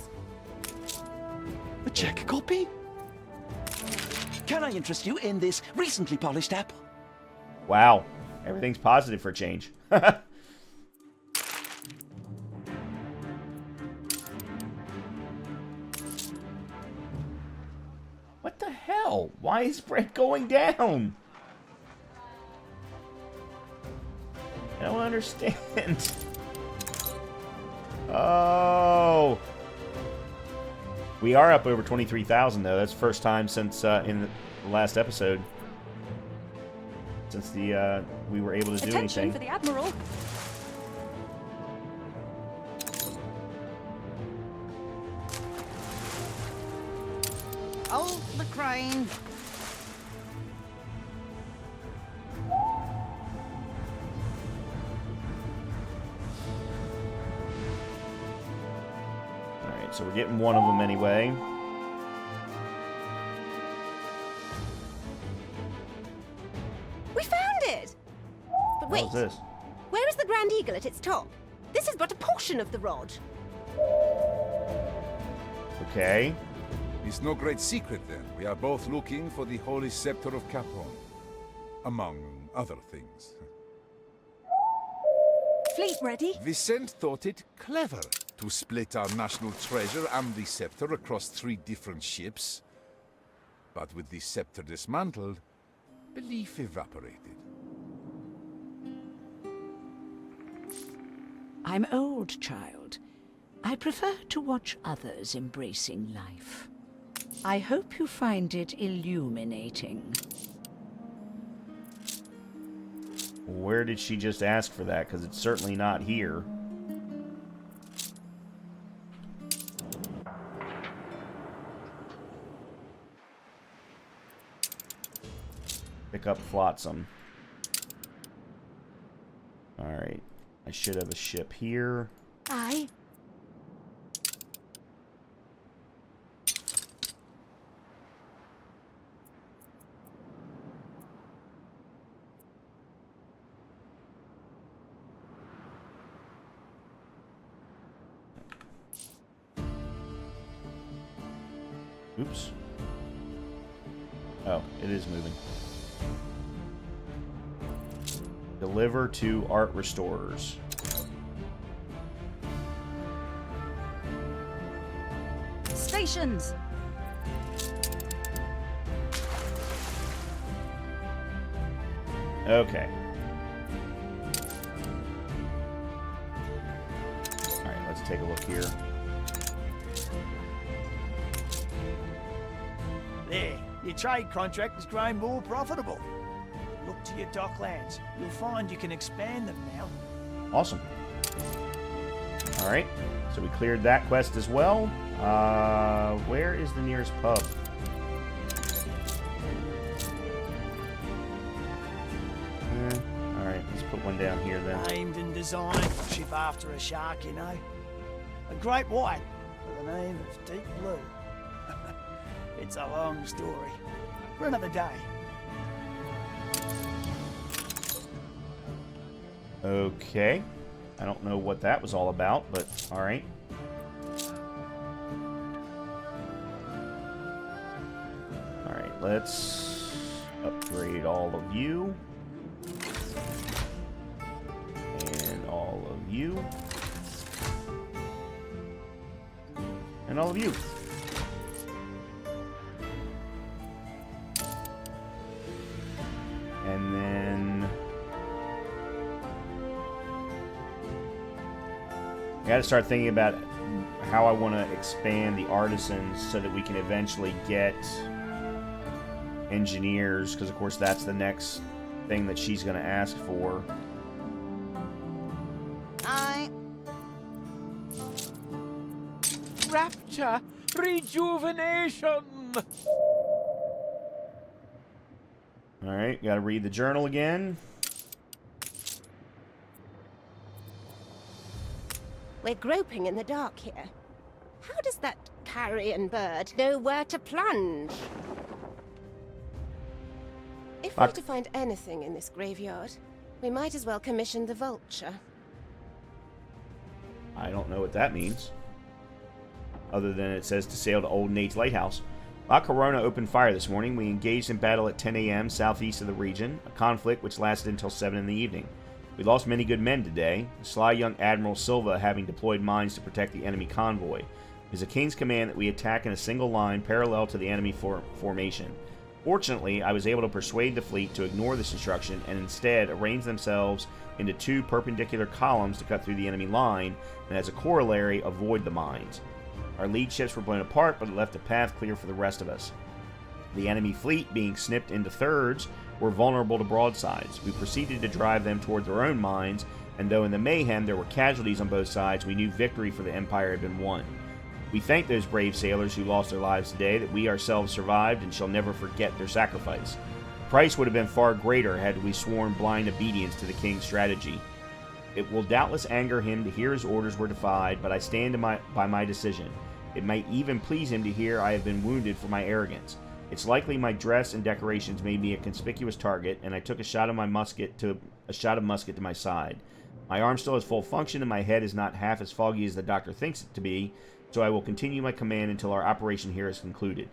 A check copy? Can I interest you in this recently polished apple? Wow. Everything's positive for a change. What the hell? Why is bread going down? I don't understand. Oh. We are up over 23,000 though. That's the first time since in the last episode. Since the we were able to do anything. Attention for the Admiral. Hold the crane. Alright, so we're getting one of them anyway. We found it! But wait, What is this? where is the Grand Eagle at its top? This is but a portion of the rod. Okay. It's no great secret then. We are both looking for the Holy Scepter of Capone. Among other things. Fleet ready? Vicente thought it clever to split our national treasure and the scepter across 3 different ships. But with the scepter dismantled, belief evaporated. I'm old, child. I prefer to watch others embracing life. I hope you find it illuminating. Where did she just ask for that? Because it's certainly not here. Pick up Flotsam. Alright. I should have a ship here. Aye. Oops. Oh, it is moving. Deliver to art restorers. Stations! Okay. Alright, let's take a look here. There, your trade contract has grown more profitable. Look to your docklands. You'll find you can expand them now. Awesome. Alright, so we cleared that quest as well. Where is the nearest pub? Alright, let's put one down here then. Named and designed for ship after a shark, you know. A great white with the name of Deep Blue. It's a long story. For another day. Okay. I don't know what that was all about, but alright. Alright, let's upgrade all of you. And all of you. And all of you. And then I gotta start thinking about how I want to expand the artisans so that we can eventually get engineers, because of course that's the next thing that she's going to ask for. Rapture! Rejuvenation! Alright, gotta read the journal again. We're groping in the dark here. How does that carrion bird know where to plunge? If we're to find anything in this graveyard, we might as well commission the vulture. I don't know what that means. Other than it says to sail to Old Nate's Lighthouse. La Corona opened fire this morning. We engaged in battle at 10 a.m. southeast of the region, a conflict which lasted until 7 in the evening. We lost many good men today, the sly young Admiral Silva having deployed mines to protect the enemy convoy. It is a king's command that we attack in a single line parallel to the enemy formation. Fortunately, I was able to persuade the fleet to ignore this instruction and instead arrange themselves into two perpendicular columns to cut through the enemy line, and as a corollary, avoid the mines. Our lead ships were blown apart, but it left a path clear for the rest of us. The enemy fleet, being snipped into thirds, were vulnerable to broadsides. We proceeded to drive them toward their own mines, and though in the mayhem there were casualties on both sides, we knew victory for the Empire had been won. We thank those brave sailors who lost their lives today, that we ourselves survived and shall never forget their sacrifice. The price would have been far greater had we sworn blind obedience to the king's strategy. It will doubtless anger him to hear his orders were defied, but I stand by my decision. It might even please him to hear I have been wounded for my arrogance. It's likely my dress and decorations made me a conspicuous target, and I took a shot of musket to my side. My arm still has full function, and my head is not half as foggy as the doctor thinks it to be, so I will continue my command until our operation here is concluded.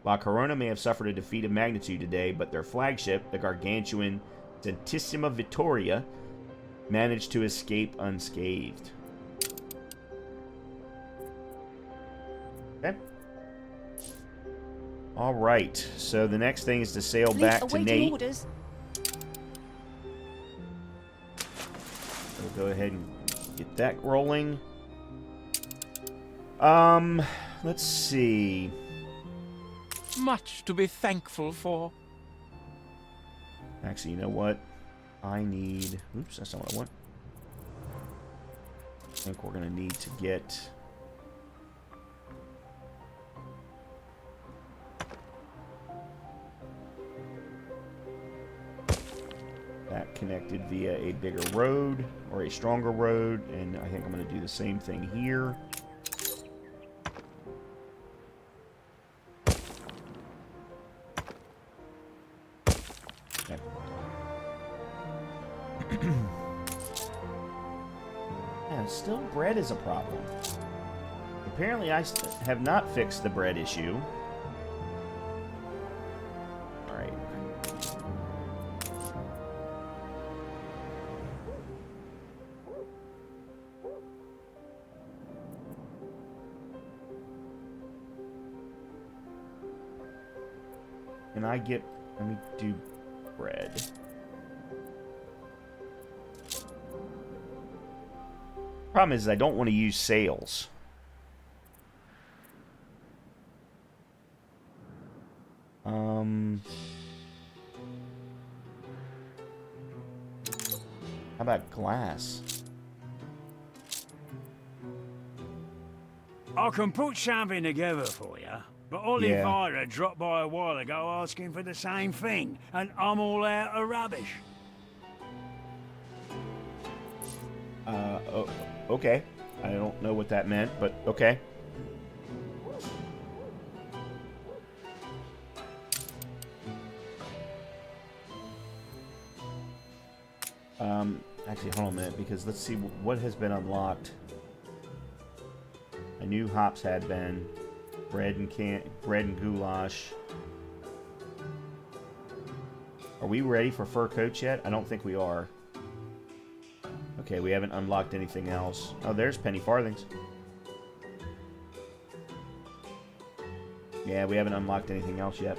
La Corona may have suffered a defeat of magnitude today, but their flagship, the gargantuan Santissima Vittoria, managed to escape unscathed. Okay. Alright, so the next thing is to sail back to Nate. Orders. So go ahead and get that rolling. Let's see. Much to be thankful for. Actually, you know what? I need... Oops, that's not what I want. I think we're going to need to get... that connected via a bigger road, or a stronger road, and I think I'm going to do the same thing here. Okay. Yeah, still bread is a problem. Apparently I have not fixed the bread issue. Alright. Can I get... let me do bread. Problem is I don't want to use sails. How about glass? I can put something together for you, but Oliveira dropped by a while ago asking for the same thing, and I'm all out of rubbish. Okay. I don't know what that meant, but okay. Actually, hold on a minute, because let's see what has been unlocked. I knew hops had been. Bread and goulash. Are we ready for fur coats yet? I don't think we are. Okay, we haven't unlocked anything else. Oh, there's penny farthings. Yeah, we haven't unlocked anything else yet.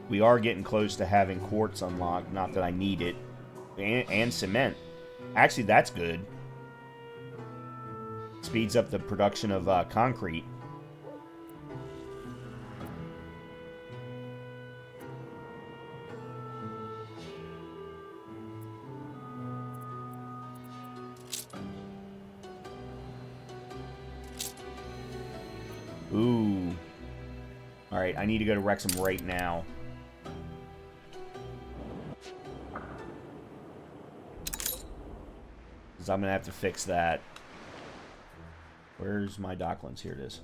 We are getting close to having quartz unlocked. Not that I need it. And cement. Actually, that's good. Speeds up the production of concrete. Ooh. Alright, I need to go to Wrexham right now. Because I'm going to have to fix that. Where's my Docklands? Here it is.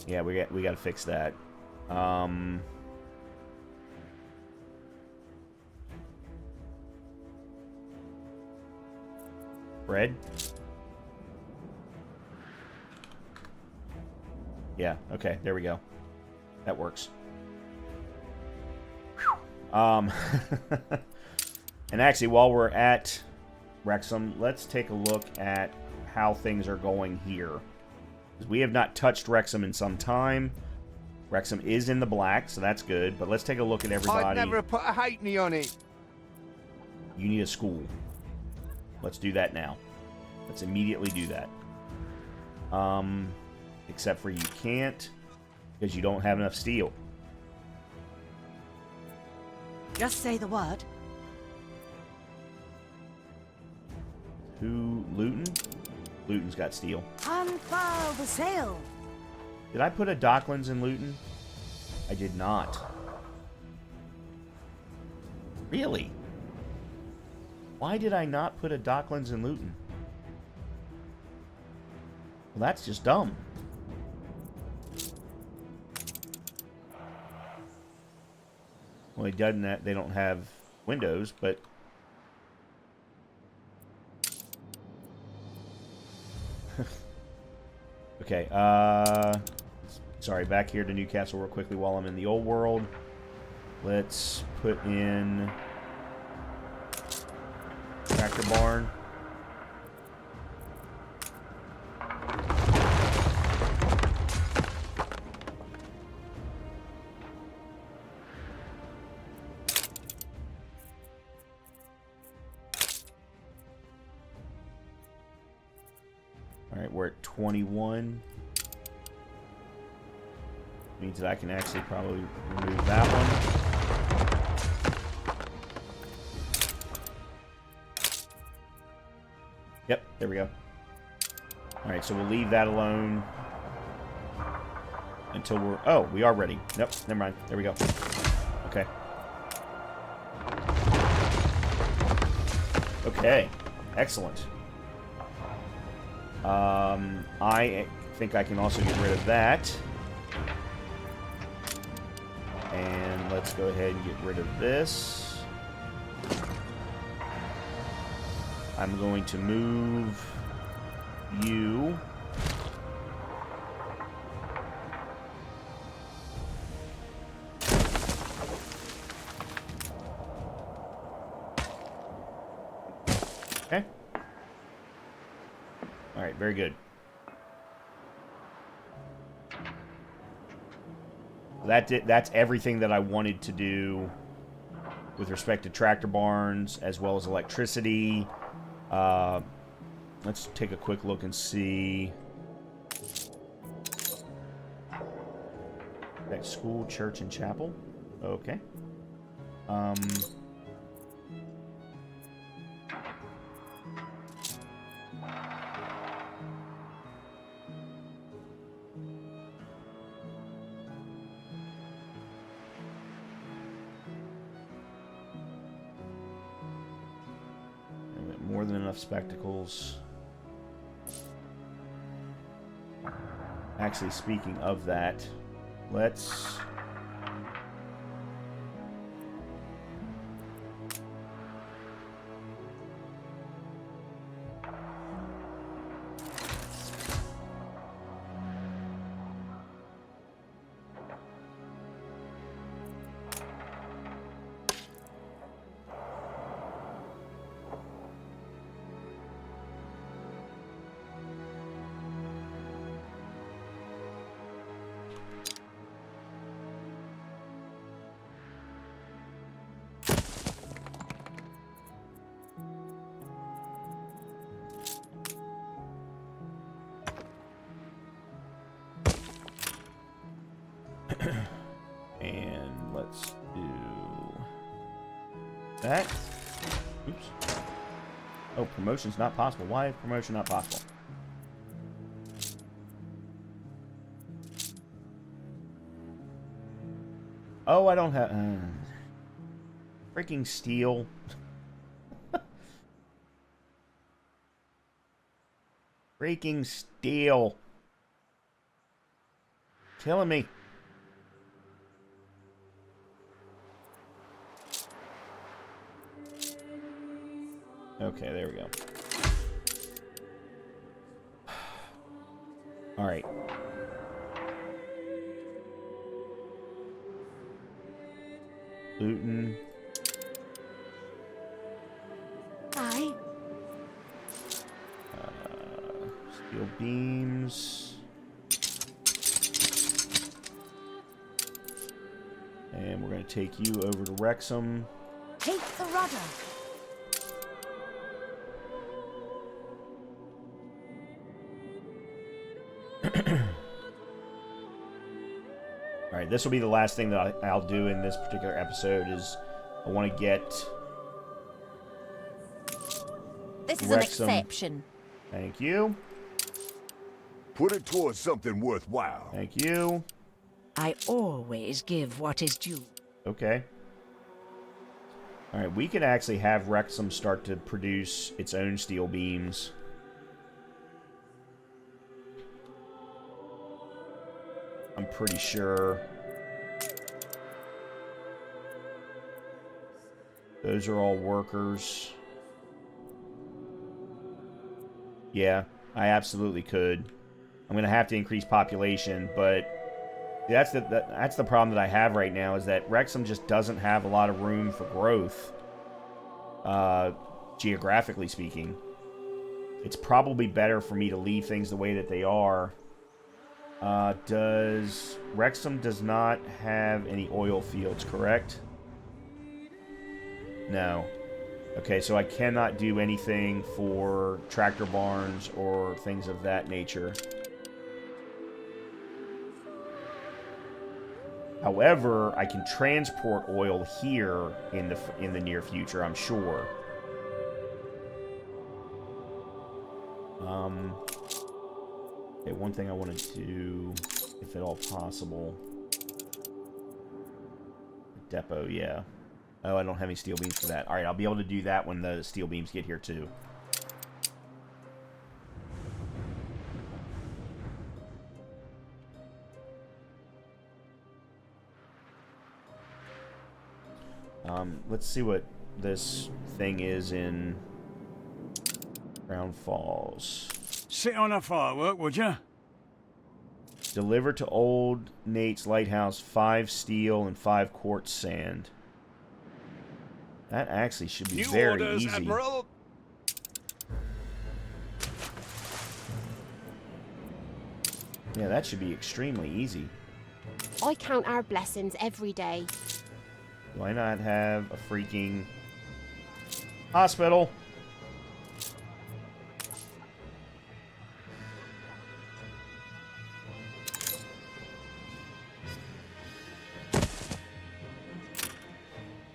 Yeah, we got to fix that. Bread? Yeah, okay, there we go. That works. And actually, while we're at Wrexham, let's take a look at how things are going here. Because we have not touched Wrexham in some time. Wrexham is in the black, so that's good. But let's take a look at everybody. I'd never put a halfpenny on it. You need a school. Let's do that now. Let's immediately do that. Except for you can't, because you don't have enough steel. Just say the word. Who? Luton? Luton's got steel. Unfurl the sail. Did I put a Docklands in Luton? I did not. Really? Why did I not put a Docklands in Luton? Well, that's just dumb. Well, it doesn't that they don't have windows, but okay, sorry, back here to Newcastle real quickly while I'm in the old world. Let's put in tractor barn. Alright, we're at 21. Means that I can actually probably remove that one. Yep, there we go. Alright, so we'll leave that alone until we're... Oh, we are ready. Nope, never mind. There we go. Okay. Okay, excellent. I think I can also get rid of that. And let's go ahead and get rid of this. I'm going to move you. Okay. All right, very good. That's everything that I wanted to do with respect to tractor barns as well as electricity. Let's take a quick look and see. That school, church, and chapel. Okay. More than enough spectacles. Actually, speaking of that, let's... and let's do that. Oops. Oh, promotion's not possible. Why is promotion not possible? Oh, I don't have... freaking steel. Freaking steel. Killing me. Okay, there we go. All right. Luton. Aye. Steel beams. And we're going to take you over to Wrexham. Take the rudder. Alright, this will be the last thing that I'll do in this particular episode is I want to get This is Wrexham. an exception. Thank you. Put it towards something worthwhile. Thank you. I always give what is due. Okay. Alright, we can actually have Wrexham start to produce its own steel beams. I'm pretty sure. Those are all workers. Yeah, I absolutely could. I'm going to have to increase population, but that's the problem that I have right now is that Wrexham just doesn't have a lot of room for growth, geographically speaking. It's probably better for me to leave things the way that they are. Wrexham does not have any oil fields, correct? No. Okay, so I cannot do anything for tractor barns or things of that nature. However, I can transport oil here in the near future, I'm sure. Okay, one thing I want to do, if at all possible. Depot, yeah. Oh, I don't have any steel beams for that. Alright, I'll be able to do that when the steel beams get here, too. Let's see what this thing is in Crown Falls. Sit on a firework, would you? Deliver to Old Nate's Lighthouse 5 steel and 5 quartz sand. That actually should be very easy. Admiral. Yeah, that should be extremely easy. I count our blessings every day. Why not have a freaking hospital?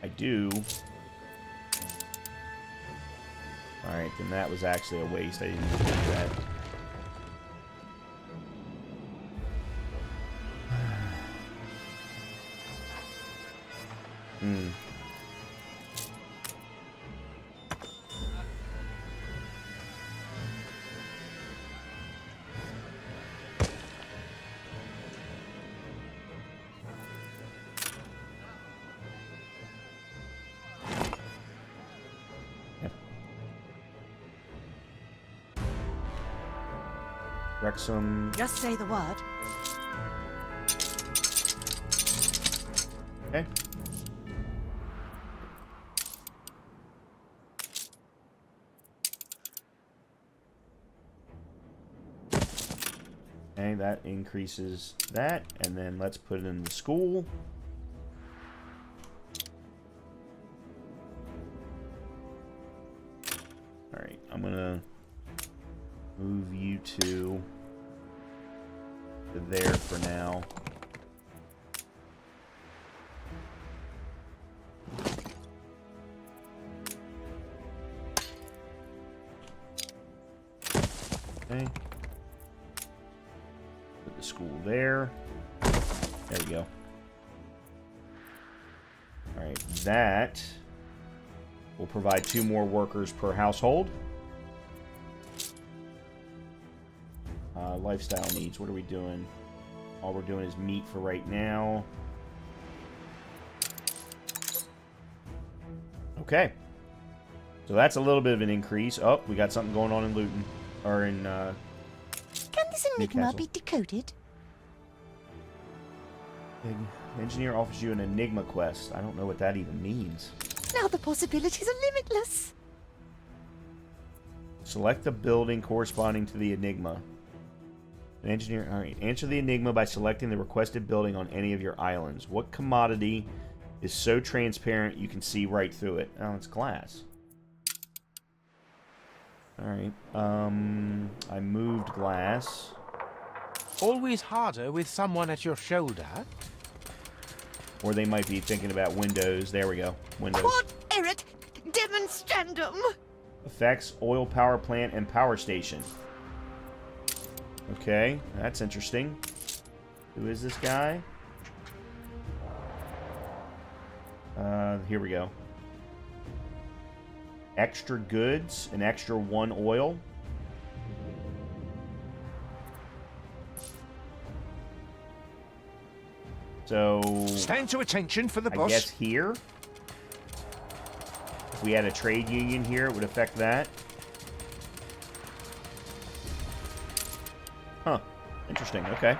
I do. Alright, then that was actually a waste. I didn't do that. Wrexham. Just say the word. Okay. Okay, that increases that, and then let's put it in the school. Alright, I'm gonna move you to there for now. Okay. Put the school there. There we go. Alright, that will provide 2 more workers per household. Lifestyle needs. What are we doing? All we're doing is meat for right now. Okay. So that's a little bit of an increase. Oh, we got something going on in Luton. Or in, Can this enigma Newcastle. be decoded? The engineer offers you an enigma quest. I don't know what that even means. Now the possibilities are limitless. Select the building corresponding to the enigma. An engineer. Alright. Answer the enigma by selecting the requested building on any of your islands. What commodity is so transparent you can see right through it? Oh, it's glass. Alright. I moved glass. Always harder with someone at your shoulder. Or they might be thinking about windows. There we go. Windows. Quod erit demonstrandum. Effects, oil power plant, and power station. Okay, that's interesting. Who is this guy? Here we go. Extra goods, an extra 1 oil. So stand to attention for the boss. I guess here. If we had a trade union here, it would affect that. Huh. Interesting. Okay.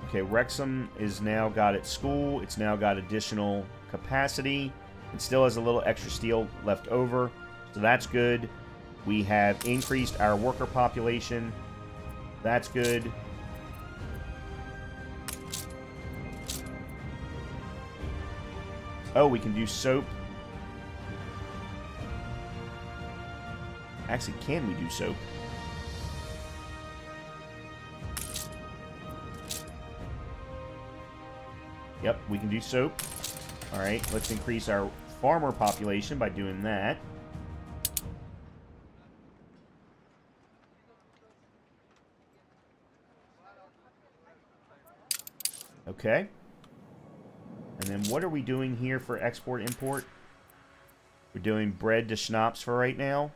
Okay, Wrexham is now got its school. It's now got additional capacity. It still has a little extra steel left over, so that's good. We have increased our worker population. That's good. Oh, we can do soap. Actually, can we do soap? Yep, we can do soap. Alright, let's increase our farmer population by doing that. Okay. And then what are we doing here for export-import? We're doing bread to schnapps for right now.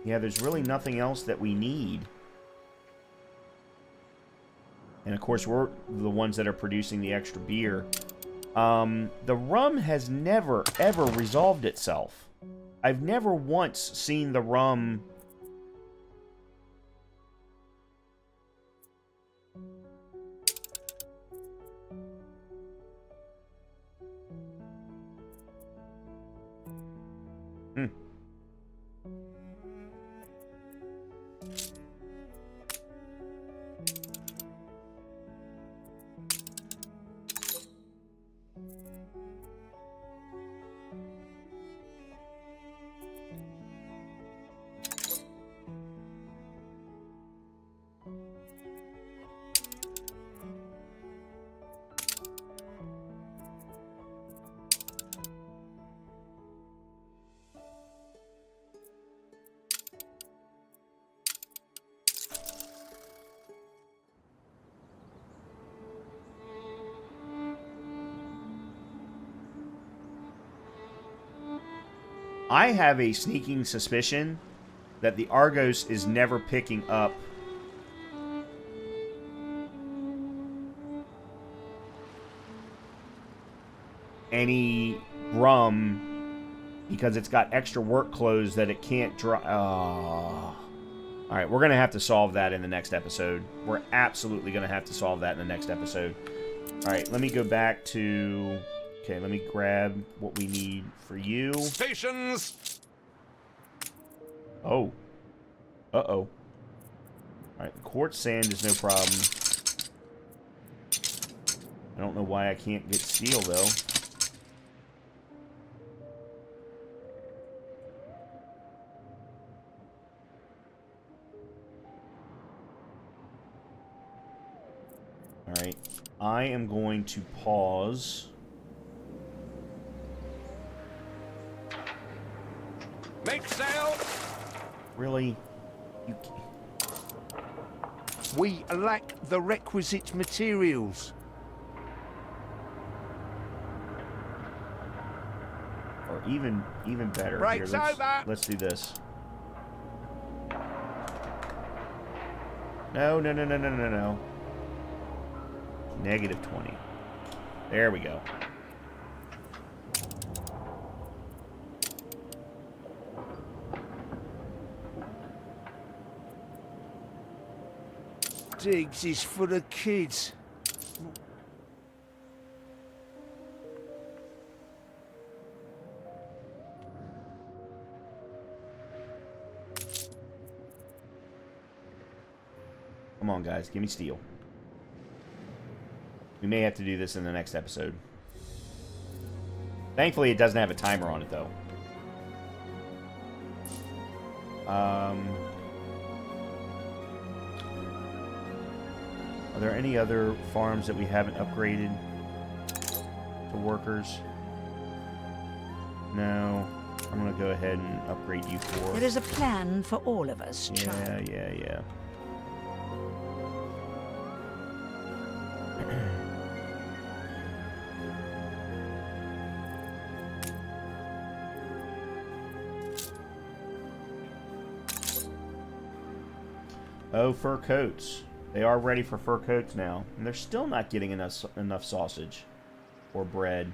Yeah, there's really nothing else that we need. And of course, we're the ones that are producing the extra beer. The rum has never, ever resolved itself. I've never once seen the rum... I have a sneaking suspicion that the Argos is never picking up any rum because it's got extra work clothes that it can't draw. Alright, we're going to have to solve that in the next episode. We're absolutely going to have to solve that in the next episode. Alright, let me go back to... Okay, let me grab what we need for you. Stations! Oh. Uh-oh. Alright, quartz sand is no problem. I don't know why I can't get steel, though. Alright, I am going to pause... Make sail! Really? You We lack the requisite materials. Or even better. Break's Here, over. let's do this. No. Negative 20. There we go. Diggs is for the kids. Come on, guys. Give me steel. We may have to do this in the next episode. Thankfully, it doesn't have a timer on it, though. Are there any other farms that we haven't upgraded to workers? No. I'm going to go ahead and upgrade you for... There is a plan for all of us, child. Yeah. Oh, fur coats. They are ready for fur coats now. And they're still not getting enough sausage or bread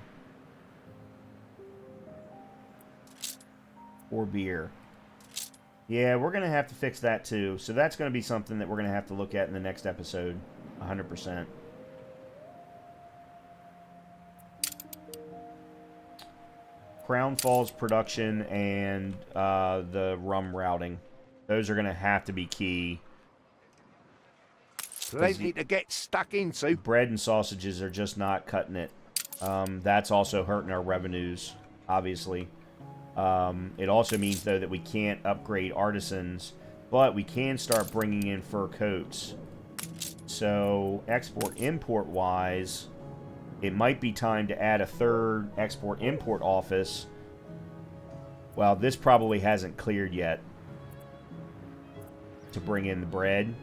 or beer. Yeah, we're going to have to fix that too. So that's going to be something that we're going to have to look at in the next episode. 100%. Crown Falls production and the rum routing. Those are going to have to be key. Plenty to get stuck into. Bread and sausages are just not cutting it. That's also hurting our revenues, obviously. It also means, though, that we can't upgrade artisans, but we can start bringing in fur coats. So, export-import wise, it might be time to add a third export-import office. Well, this probably hasn't cleared yet to bring in the bread.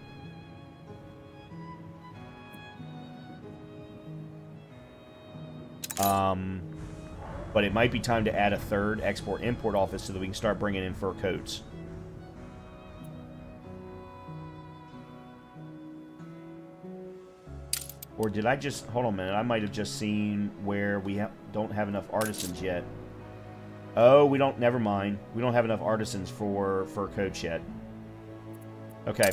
But it might be time to add a third export-import office so that we can start bringing in fur coats. Or did I just... Hold on a minute. I might have just seen where we don't have enough artisans yet. Oh, we don't... Never mind. We don't have enough artisans for fur coats yet. Okay.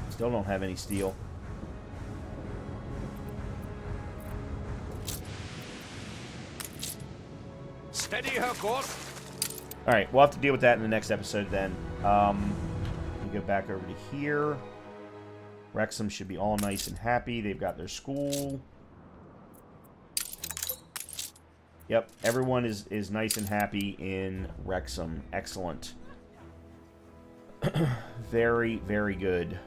Still don't have any steel. Steady her course. Alright, we'll have to deal with that in the next episode then. We go back over to here. Wrexham should be all nice and happy. They've got their school. Yep, everyone is nice and happy in Wrexham. Excellent. Very, very good.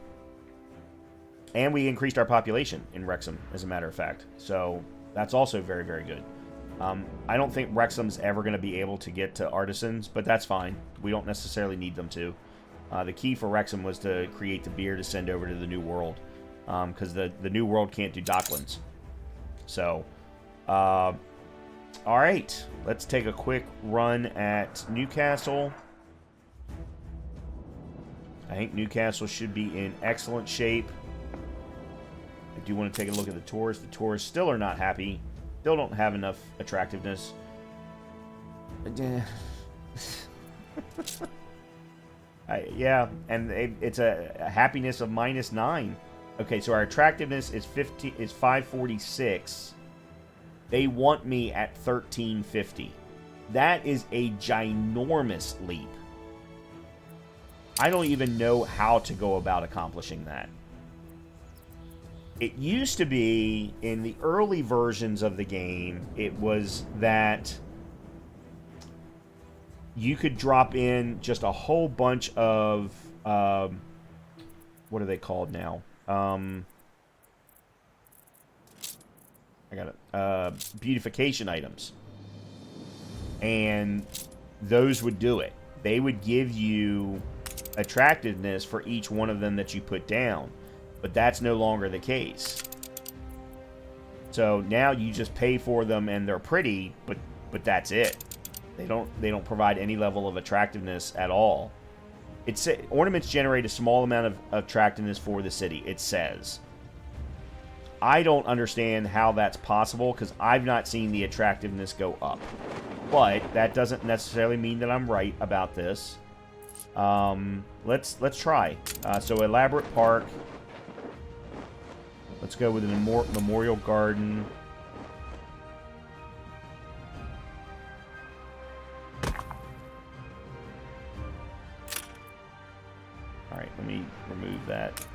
And we increased our population in Wrexham, as a matter of fact. So, that's also very, very good. I don't think Wrexham's ever going to be able to get to artisans, but that's fine. We don't necessarily need them to. The key for Wrexham was to create the beer to send over to the New World, because the New World can't do docklands. So, alright. Let's take a quick run at Newcastle. I think Newcastle should be in excellent shape. I do want to take a look at the tourists. The tourists still are not happy. Still don't have enough attractiveness. Yeah, and it's a happiness of -9. Okay, so our attractiveness is 546. They want me at 1350. That is a ginormous leap. I don't even know how to go about accomplishing that. It used to be, in the early versions of the game, it was that you could drop in just a whole bunch of, what are they called now? I got it. Beautification items. And those would do it. They would give you attractiveness for each one of them that you put down. But that's no longer the case. So now you just pay for them and they're pretty, but that's it. They don't provide any level of attractiveness at all. Ornaments generate a small amount of attractiveness for the city, it says. I don't understand how that's possible because I've not seen the attractiveness go up. But that doesn't necessarily mean that I'm right about this. Let's try. So elaborate park. Let's go with an memorial garden. Alright, let me remove that.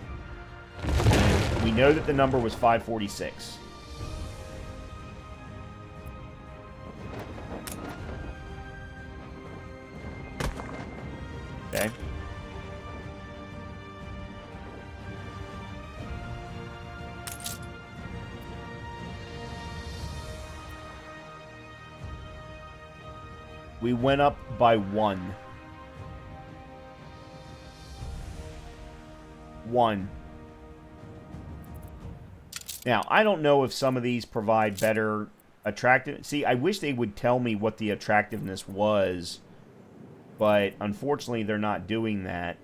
We know that the number was 546. Okay. We went up by 1. 1. Now, I don't know if some of these provide better attractive... See, I wish they would tell me what the attractiveness was, but unfortunately they're not doing that.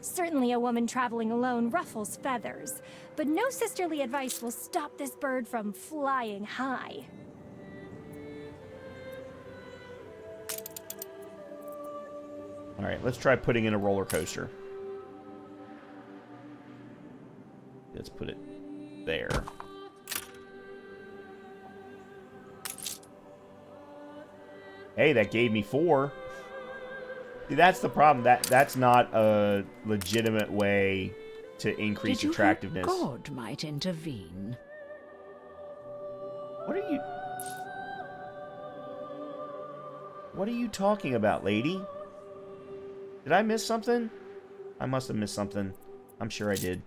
Certainly a woman traveling alone ruffles feathers, but no sisterly advice will stop this bird from flying high. Alright, let's try putting in a roller coaster. Let's put it there. Hey, that gave me 4. See, that's the problem. That's not a legitimate way to increase attractiveness. God might intervene. What are you talking about, lady? Did I miss something? I must have missed something. I'm sure I did.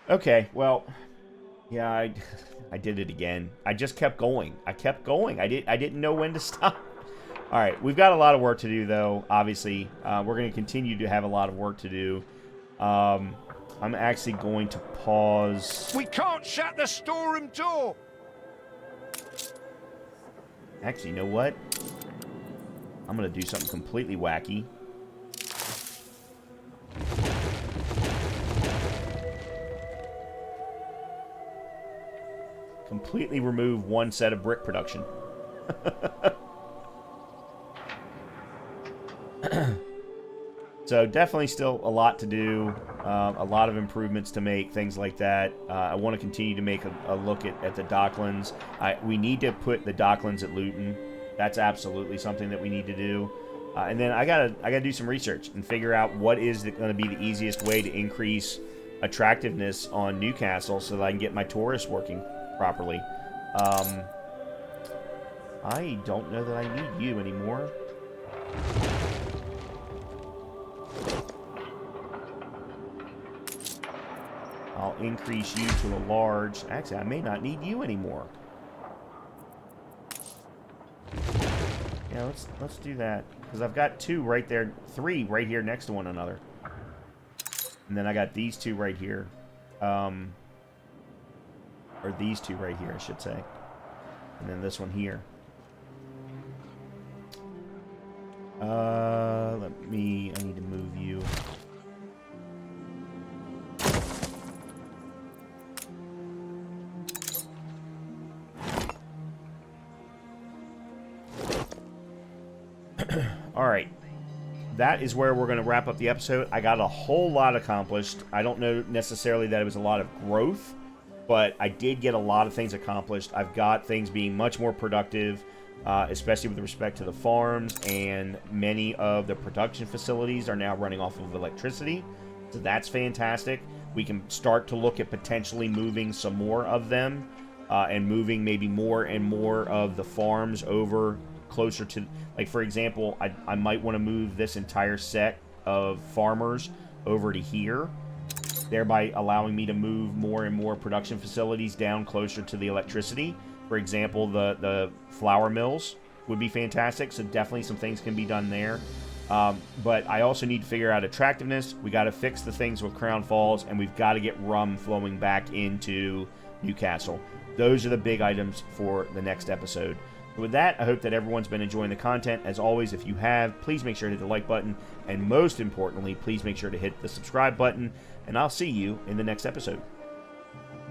Okay, well, yeah, I did it again. I just kept going. I kept going. I didn't know when to stop. All right, we've got a lot of work to do, though. Obviously, we're going to continue to have a lot of work to do. I'm actually going to pause. We can't shut the storeroom door. Actually, you know what? I'm going to do something completely wacky. Completely remove one set of brick production. So definitely still a lot to do, a lot of improvements to make, things like that. I want to continue to make a look at the docklands. We need to put the docklands at Luton. That's absolutely something that we need to do. And then I gotta do some research and figure out what is going to be the easiest way to increase attractiveness on Newcastle so that I can get my tourists working properly. I don't know that I need you anymore. I'll increase you to a large. Actually, I may not need you anymore. Yeah, let's do that. Because I've got two right there, three right here next to one another. And then I got these two right here. Or these two right here, I should say. And then this one here. I need to move you. Alright. That is where we're going to wrap up the episode. I got a whole lot accomplished. I don't know necessarily that it was a lot of growth, but I did get a lot of things accomplished. I've got things being much more productive, especially with respect to the farms, and many of the production facilities are now running off of electricity. So that's fantastic. We can start to look at potentially moving some more of them, and moving maybe more and more of the farms over closer to, like, for example, I might want to move this entire set of farmers over to here, thereby allowing me to move more and more production facilities down closer to the electricity. For example, the flour mills would be fantastic, so definitely some things can be done there. But I also need to figure out attractiveness. We got to fix the things with Crown Falls, and we've got to get rum flowing back into Newcastle. Those are the big items for the next episode. With that, I hope that everyone's been enjoying the content. As always, if you have, please make sure to hit the like button, and most importantly, please make sure to hit the subscribe button, and I'll see you in the next episode.